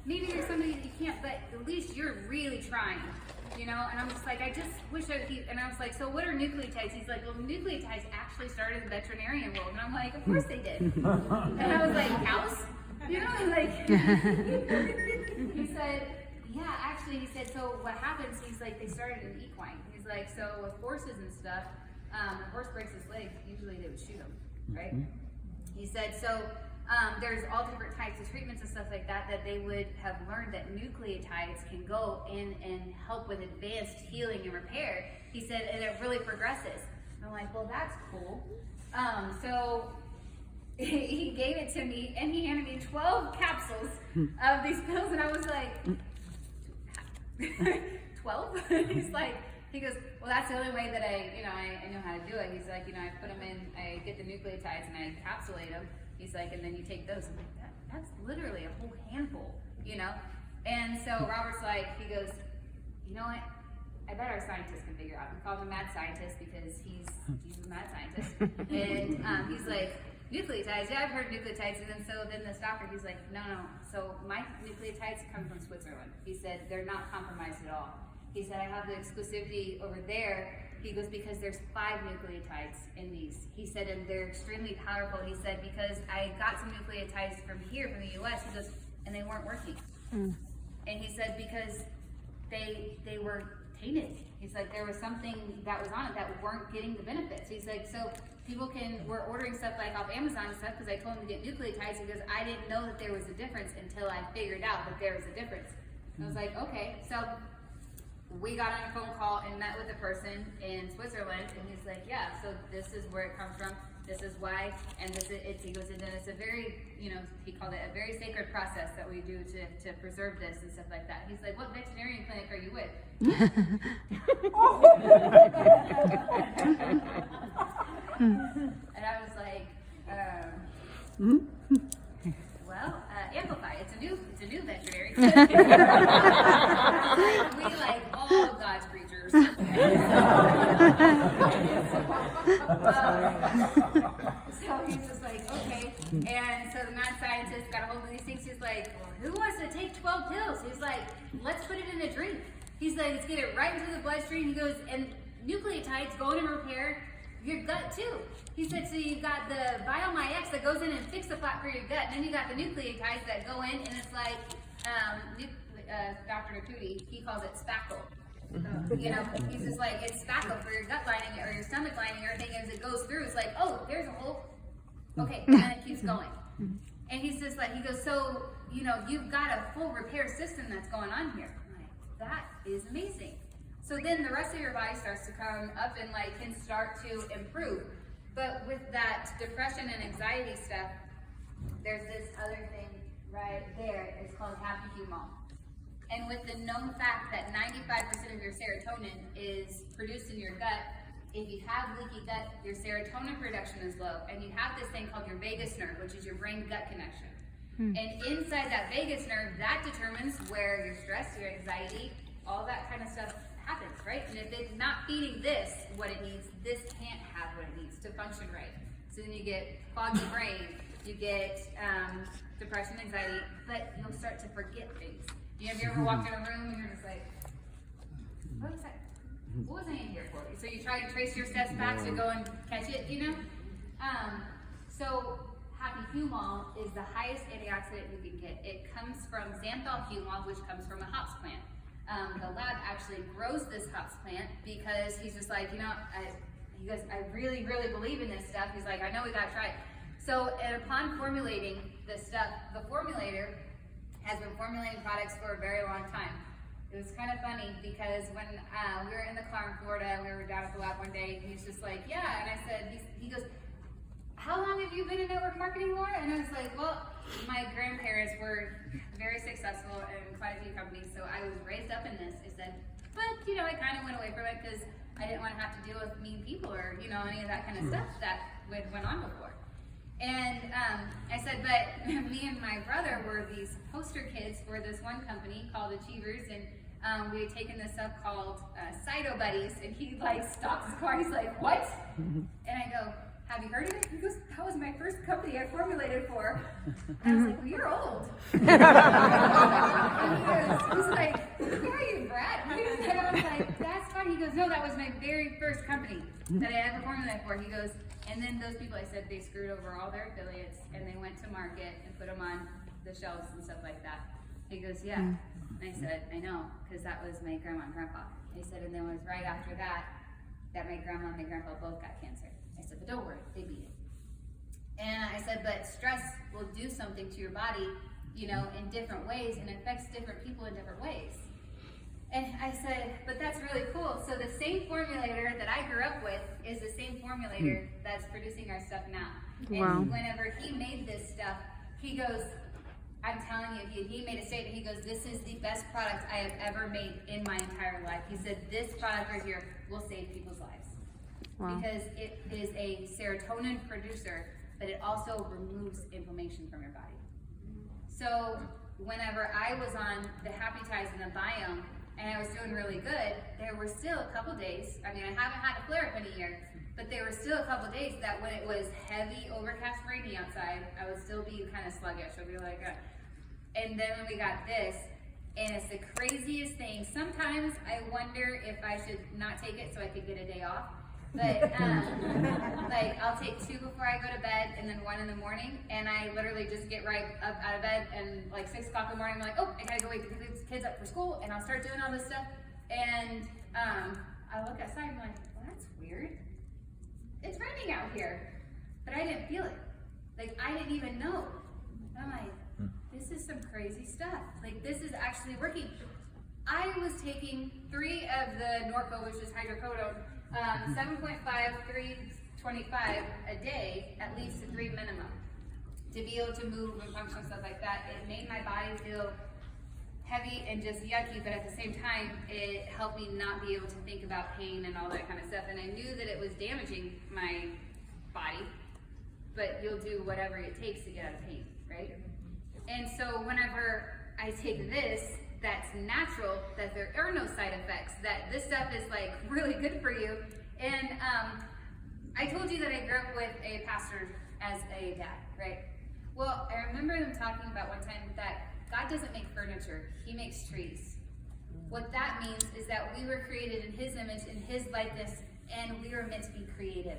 S1: maybe there's somebody that you can't, but at least you're really trying, you know? And I'm just like, I just wish I could, and I was like, so what are nucleotides? He's like, well, nucleotides actually started in the veterinarian world. And I'm like, of course they did. And I was like, cows? You know, and like, he said, yeah, actually, he said, so what happens, he's like, they started in equine. He's like, so with horses and stuff, a horse breaks his leg, usually they would shoot him, right? He said, so there's all different types of treatments and stuff like that they would have learned that nucleotides can go in and help with advanced healing and repair. He said, and it really progresses. I'm like, well, that's cool. So he gave it to me, and he handed me 12 capsules of these pills, and I was like, 12? He's like, he goes, well, that's the only way that I know how to do it. He's like, I put them in, I get the nucleotides and I encapsulate them. He's like, and then you take those. I'm like, that's literally a whole handful, you know? And so Robert's like, he goes, you know what? I bet our scientist can figure out. We call him a mad scientist because he's a mad scientist. And he's like, nucleotides. Yeah, I've heard nucleotides. And then this doctor, he's like, no. So my nucleotides come from Switzerland. He said, they're not compromised at all. He said, I have the exclusivity over there. He goes, because there's 5 nucleotides in these. He said, and they're extremely powerful. He said, because I got some nucleotides from here, from the US, he goes, and they weren't working. And he said, because they were tainted. He's like, there was something that was on it that weren't getting the benefits. He's like, so people were ordering stuff like off Amazon and stuff because I told them to get nucleotides because I didn't know that there was a difference until I figured out that there was a difference. And I was like, okay. So we got on a phone call and met with a person in Switzerland, and he's like, yeah, so this is where it comes from. This is why, and he goes into, it's a very, he called it a very sacred process that we do to preserve this and stuff like that. He's like, what veterinarian clinic are you with? And I was like, well, Amplify. It's a new veterinary clinic. We like all of God's creatures. So he's just like, okay. And so the mad scientist got a hold of these things. He's like, well, who wants to take 12 pills? He's like, let's put it in a drink. He's like, let's get it right into the bloodstream. He goes, and nucleotides go in and repair your gut too. He said, so you've got the BioMyX that goes in and fix the plaque for your gut, and then you got the nucleotides that go in, and it's like, Dr. Nakuti, he calls it spackle. He's just like, it's spackle for your gut lining or your stomach lining or everything. As it goes through, it's like, oh, there's a hole. Okay, and then it keeps going. And he's just like, he goes, so, you've got a full repair system that's going on here. I'm like, that is amazing. So then the rest of your body starts to come up and can start to improve. But with that depression and anxiety stuff, there's this other thing right there. It's called happy humol. And with the known fact that 95% of your serotonin is produced in your gut, if you have leaky gut, your serotonin production is low. And you have this thing called your vagus nerve, which is your brain-gut connection. And inside that vagus nerve, that determines where your stress, your anxiety, all that kind of stuff happens, right? And if it's not feeding this what it needs, this can't have what it needs to function right. So then you get foggy brain, you get depression, anxiety, but you'll start to forget things. Have you ever walked in a room and you're just like, what was that? What was I in here for? So you try to trace your steps back to go and catch it, So happy humol is the highest antioxidant you can get. It comes from xanthol humol, which comes from a hops plant. The lab actually grows this hops plant because he's just like, he goes, I really, really believe in this stuff. He's like, I know we gotta try it. So upon formulating this stuff, the formulator has been formulating products for a very long time. It was kind of funny because when we were in the car in Florida, we were down at the lab one day, and he's just like, yeah, and I said, he goes, how long have you been in network marketing, Laura? And I was like, well, my grandparents were very successful in quite a few companies, so I was raised up in this. I said, but, I kind of went away from it because I didn't want to have to deal with mean people or, any of that kind of stuff that went on before. And I said, but me and my brother were these poster kids for this one company called Achievers, and we had taken this stuff called Cyto Buddies, and he stops the car, he's like, what? And I go, have you heard of it? He goes, that was my first company I formulated for. And I was like, well, you're old. And he's like, who are you, Brad? And I was like, that's funny. He goes, no, that was my very first company that I ever formulated for. He goes, and then those people, I said, they screwed over all their affiliates, and they went to market and put them on the shelves and stuff like that. He goes, yeah. And I said, I know, because that was my grandma and grandpa. He said, and then it was right after that my grandma and my grandpa both got cancer. I said, but don't worry, they beat it. And I said, but stress will do something to your body, in different ways, and affects different people in different ways. And I said, but that's really cool. So the same formulator that I grew up with is the same formulator that's producing our stuff now.
S2: Wow.
S1: And whenever he made this stuff, he goes, I'm telling you, he made a statement. He goes, this is the best product I have ever made in my entire life. He said, this product right here will save people's lives. Wow. Because it is a serotonin producer, but it also removes inflammation from your body. So whenever I was on the Happy Ties and the Biome, and I was doing really good, there were still a couple days, I haven't had a flare-up in a year, But there were still a couple days that when it was heavy, overcast, rainy outside, I would still be kind of sluggish. I'd be like, and then when we got this, and it's the craziest thing. Sometimes I wonder if I should not take it so I could get a day off. But like I'll take 2 before I go to bed and then 1 in the morning, and I literally just get right up out of bed, and like 6 o'clock in the morning I'm like, oh, I gotta go wake the kids up for school, and I'll start doing all this stuff, and I look outside and I'm like, well, that's weird. It's raining out here, but I didn't feel it. Like I didn't even know. And I'm like, this is some crazy stuff. Like this is actually working. I was taking 3 of the Norco, which is hydrocodone, 7.5, 325 a day, at least a 3 minimum, to be able to move and function and stuff like that. It made my body feel heavy and just yucky, but at the same time, it helped me not be able to think about pain and all that kind of stuff. And I knew that it was damaging my body, but you'll do whatever it takes to get out of pain, right? And so whenever I take this, that's natural, that there are no side effects, that this stuff is like really good for you. And I told you that I grew up with a pastor as a dad, right? Well, I remember them talking about one time that God doesn't make furniture, he makes trees. What that means is that we were created in his image, in his likeness, and we were meant to be creative.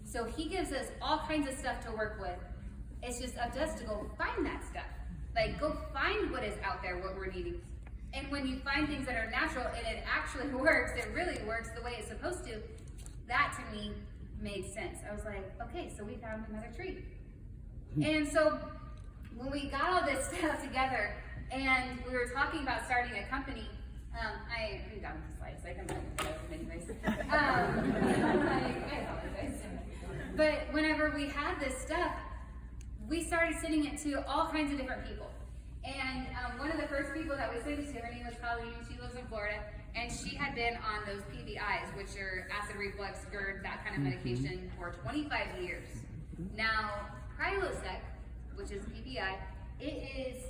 S1: So he gives us all kinds of stuff to work with. It's just up to us to go find that stuff. Like, go find what is out there, what we're needing. And when you find things that are natural and it actually works, it really works the way it's supposed to, that to me made sense. I was like, okay, so we found another tree. And so when we got all this stuff together and we were talking about starting a company, I'm done with the slides, I can put them anyways. I apologize. But whenever we had this stuff, we started sending it to all kinds of different people. And one of the first people that we sent it to, her name was Colleen, she lives in Florida, and she had been on those PBIs, which are acid reflux, GERD, that kind of medication, for 25 years. Now, Prilosec, which is PBI, it is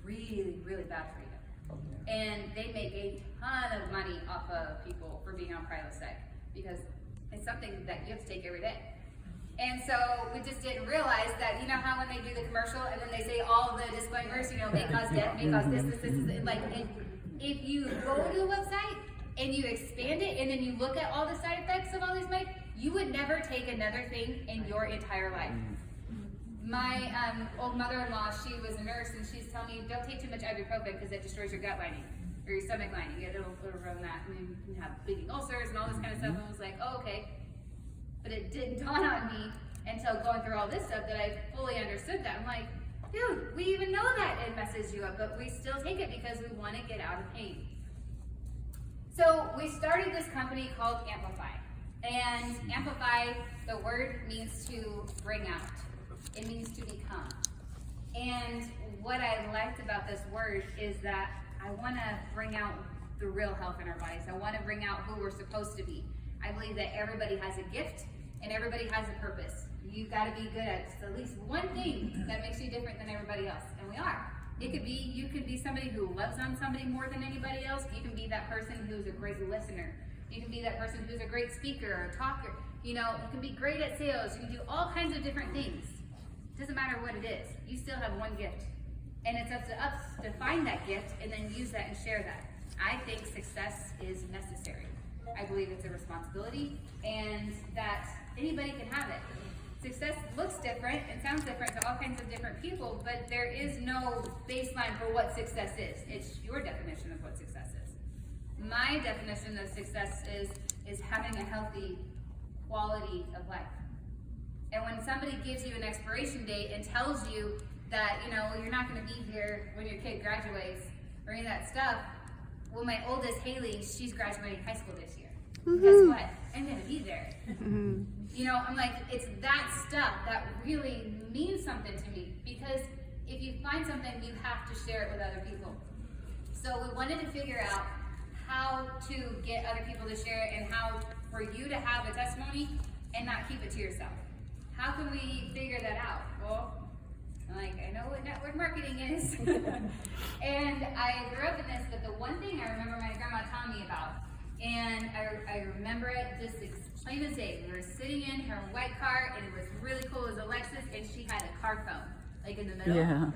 S1: really, really bad for you. And they make a ton of money off of people for being on Prilosec, because it's something that you have to take every day. And so we just didn't realize that, you know how when they do the commercial and then they say all the disclaimers, you know, may cause death, may cause this, like, and if you go to the website and you expand it and then you look at all the side effects of all these meds, you would never take another thing in your entire life. My old mother-in-law, she was a nurse, and she's telling me, don't take too much ibuprofen because it destroys your gut lining or your stomach lining. It'll ruin that, and you can have bleeding ulcers and all this kind of stuff. And I was like, oh, okay. But it didn't dawn on me until going through all this stuff that I fully understood that. I'm like, dude, we even know that it messes you up, but we still take it because we want to get out of pain. So we started this company called Amplify. And Amplify, the word means to bring out. It means to become. And what I liked about this word is that I want to bring out the real health in our bodies. I want to bring out who we're supposed to be. I believe that everybody has a gift and everybody has a purpose. You've got to be good at least one thing that makes you different than everybody else, and we are. It could be, you could be somebody who loves on somebody more than anybody else. You can be that person who's a great listener. You can be that person who's a great speaker or talker. You know, you can be great at sales. You can do all kinds of different things. Doesn't matter what it is. You still have one gift. And it's up to us to find that gift and then use that and share that. I think success is necessary. I believe it's a responsibility and that anybody can have it. Success looks different and sounds different to all kinds of different people, but there is no baseline for what success is. It's your definition of what success is. My definition of success is having a healthy quality of life. And when somebody gives you an expiration date and tells you that, you know, you're not going to be here when your kid graduates or any of that stuff, well, my oldest, Haley, she's graduating high school this year. Guess what? I'm going to be there. You know, I'm like, it's that stuff that really means something to me, because if you find something, you have to share it with other people. So we wanted to figure out how to get other people to share it and how for you to have a testimony and not keep it to yourself. How can we figure that out? Well, I know what network marketing is. And I grew up in this, but the one thing I remember my grandma telling me about, and I remember it just plain as day. We were sitting in her white car, and it was really cool. It was a Lexus, and she had a car phone, like in the middle.
S3: Yeah,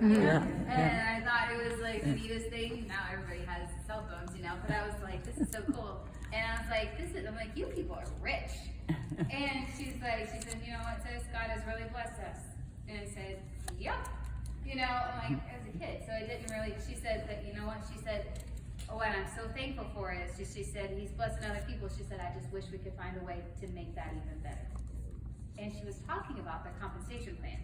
S1: And I thought it was like the neatest thing. Now everybody has cell phones, you know. But I was like, this is so cool. And I was like, I'm like, you people are rich. And she said, you know what, sis, God has really blessed us. And I said, yep. You know, I'm like, as a kid, so I didn't really, she said that, you know what, she said, what I'm so thankful for is, she said, he's blessing other people. She said, I just wish we could find a way to make that even better. And she was talking about the compensation plan.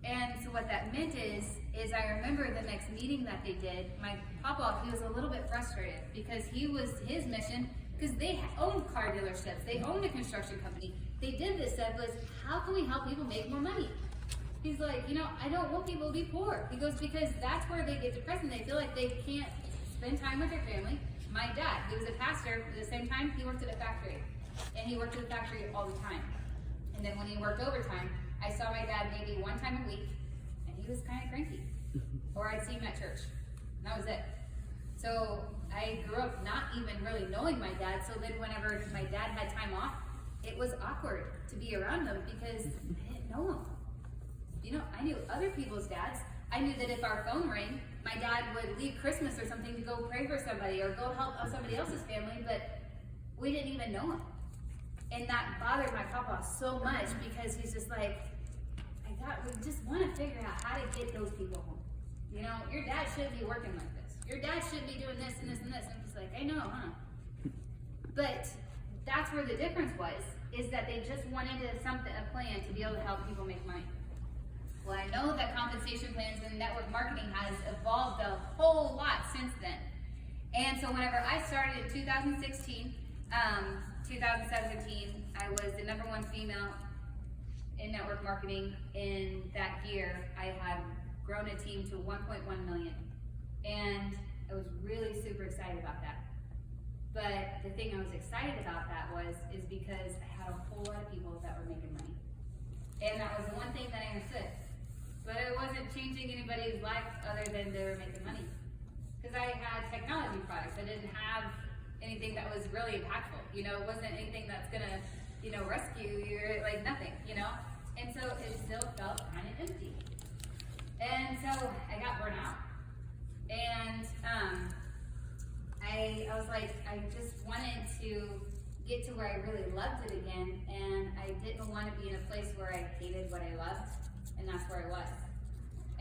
S1: And so what that meant is I remember the next meeting that they did, my papa, he was a little bit frustrated because his mission, because they owned car dealerships, they owned a construction company, they did this stuff, was how can we help people make more money? He's like, you know, I don't want people to be poor. He goes, because that's where they get depressed and they feel like they can't spend time with their family. My dad, he was a pastor, at the same time, he worked at a factory. And he worked at the factory all the time. And then when he worked overtime, I saw my dad maybe one time a week, and he was kind of cranky. Or I'd see him at church. And that was it. So I grew up not even really knowing my dad, so then whenever my dad had time off, it was awkward to be around him because I didn't know him. You know, I knew other people's dads. I knew that if our phone rang, my dad would leave Christmas or something to go pray for somebody or go help somebody else's family, but we didn't even know him. And that bothered my papa so much because he's just like, we just want to figure out how to get those people home. You know, your dad shouldn't be working like this. Your dad should be doing this and this and this. And he's like, I know, huh? But that's where the difference was, is that they just wanted a plan to be able to help people make money. Well, I know that compensation plans and network marketing has evolved a whole lot since then. And so whenever I started in 2016, 2017, I was the #1 female in network marketing. In that year, I had grown a team to 1.1 million. And I was really super excited about that. But the thing I was excited about that is because I had a whole lot of people that were making money. And that was the one thing that I understood. But it wasn't changing anybody's life other than they were making money. Because I had technology products. I didn't have anything that was really impactful. You know, it wasn't anything that's gonna, you know, rescue you, like nothing, you know? And so it still felt kind of empty. And so I got burnt out. And I was like, I just wanted to get to where I really loved it again. And I didn't want to be in a place where I hated what I loved. And that's where I was.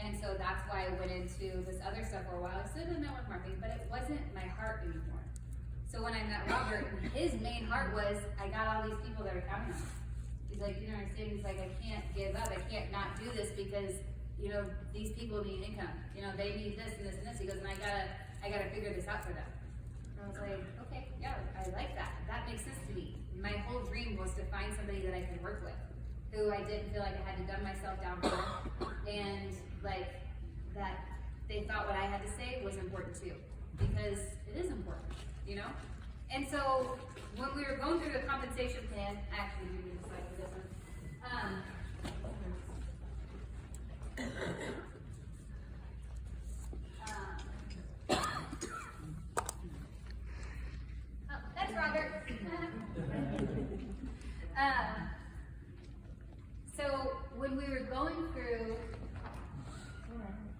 S1: And so that's why I went into this other stuff for a while. I still did network marketing, but it wasn't my heart anymore. So when I met Robert, his main heart was, I got all these people that are counting on me. He's like, you don't understand. He's like, I can't give up. I can't not do this because, you know, these people need income. You know, they need this and this and this. He goes, and I gotta figure this out for them. And I was like, okay, yeah, I like that. That makes sense to me. My whole dream was to find somebody that I could work with, who I didn't feel like I had to dumb myself down for, and like that they thought what I had to say was important too, because it is important, you know? And so when we were going through the compensation plan, actually we need a slide for this one. Oh, that's Robert. So when we were going through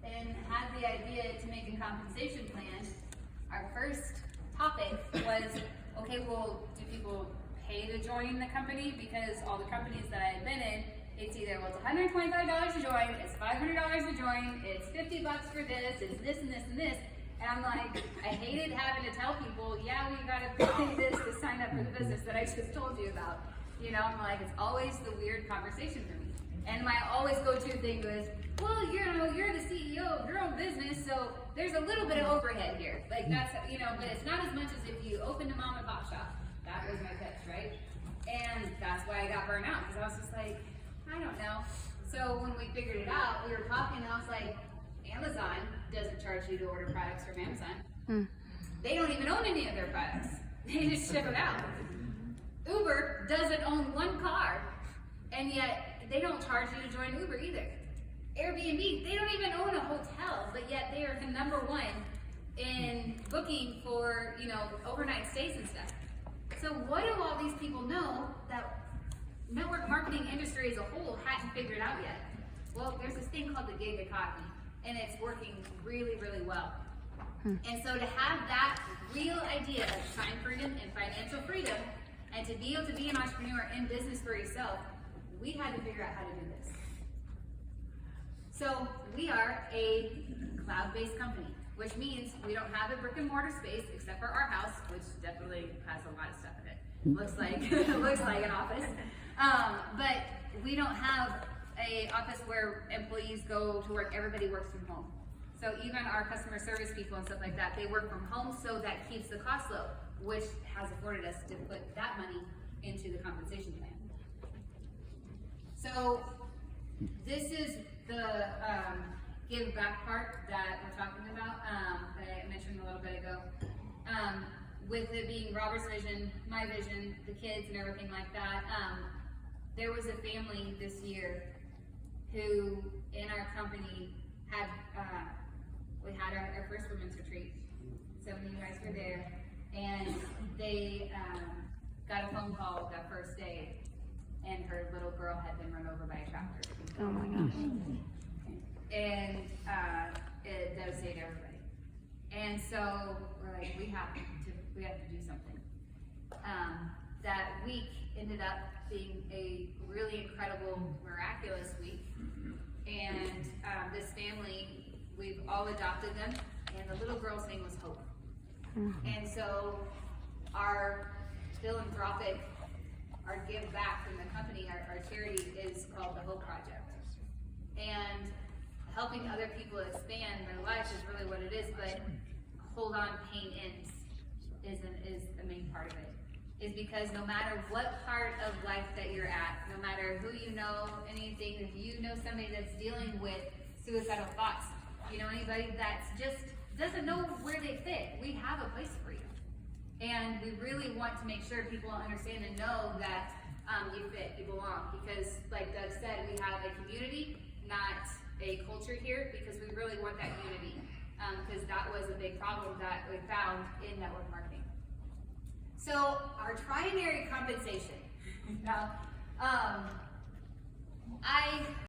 S1: and had the idea to make a compensation plan, our first topic was, okay, well, do people pay to join the company? Because all the companies that I had been in, it's either, well, it's $125 to join, it's $500 to join, it's $50 for this, it's this and this and this. And I'm like, I hated having to tell people, yeah, we gotta pay this to sign up for the business that I just told you about. You know, I'm like, it's always the weird conversation for me. And my always go-to thing was, well, you know, you're the CEO of your own business, so there's a little bit of overhead here. Like that's, you know, but it's not as much as if you opened a mom and pop shop. That was my pitch, right? And that's why I got burnt out, because I was just like, I don't know. So when we figured it out, we were talking, and I was like, Amazon doesn't charge you to order products from Amazon. They don't even own any of their products. They just ship it out. Uber doesn't own one car, and yet they don't charge you to join Uber either. Airbnb, they don't even own a hotel, but yet they are the #1 in booking for, you know, overnight stays and stuff. So what do all these people know that network marketing industry as a whole hadn't figured out yet? Well, there's this thing called the gig economy, and it's working really, really well. And so to have that real idea of time freedom and financial freedom, and to be able to be an entrepreneur in business for yourself, we had to figure out how to do this. So we are a cloud-based company, which means we don't have a brick and mortar space except for our house, which definitely has a lot of stuff in it. Looks like an office. But we don't have a office where employees go to work. Everybody works from home. So even our customer service people and stuff like that, they work from home, so that keeps the cost low, which has afforded us to put that money into the compensation plan. So this is the give back part that we're talking about, that I mentioned a little bit ago. With it being Robert's vision, my vision, the kids and everything like that, there was a family this year who in our company had, we had our first women's retreat. Some of you guys were there, and they got a phone call that first day, and her little girl had been run over by a tractor.
S2: Oh my gosh.
S1: And it devastated everybody. And so we're like, we have to do something. That week ended up being a really incredible, miraculous week. And this family, we've all adopted them, and the little girl's name was Hope. And so our philanthropic, our give back from the company, our charity is called the Hope Project. And helping other people expand their lives is really what it is, but hold on, pain ends is the main part of it. Is because no matter what part of life that you're at, no matter who you know, anything, if you know somebody that's dealing with suicidal thoughts, you know anybody that's just doesn't know where they fit, we have a place for you. And we really want to make sure people understand and know that you fit, you belong. Because like Doug said, we have a community, not a culture here, because we really want that unity. Because that was a big problem that we found in network marketing. So our trinary compensation. Now, I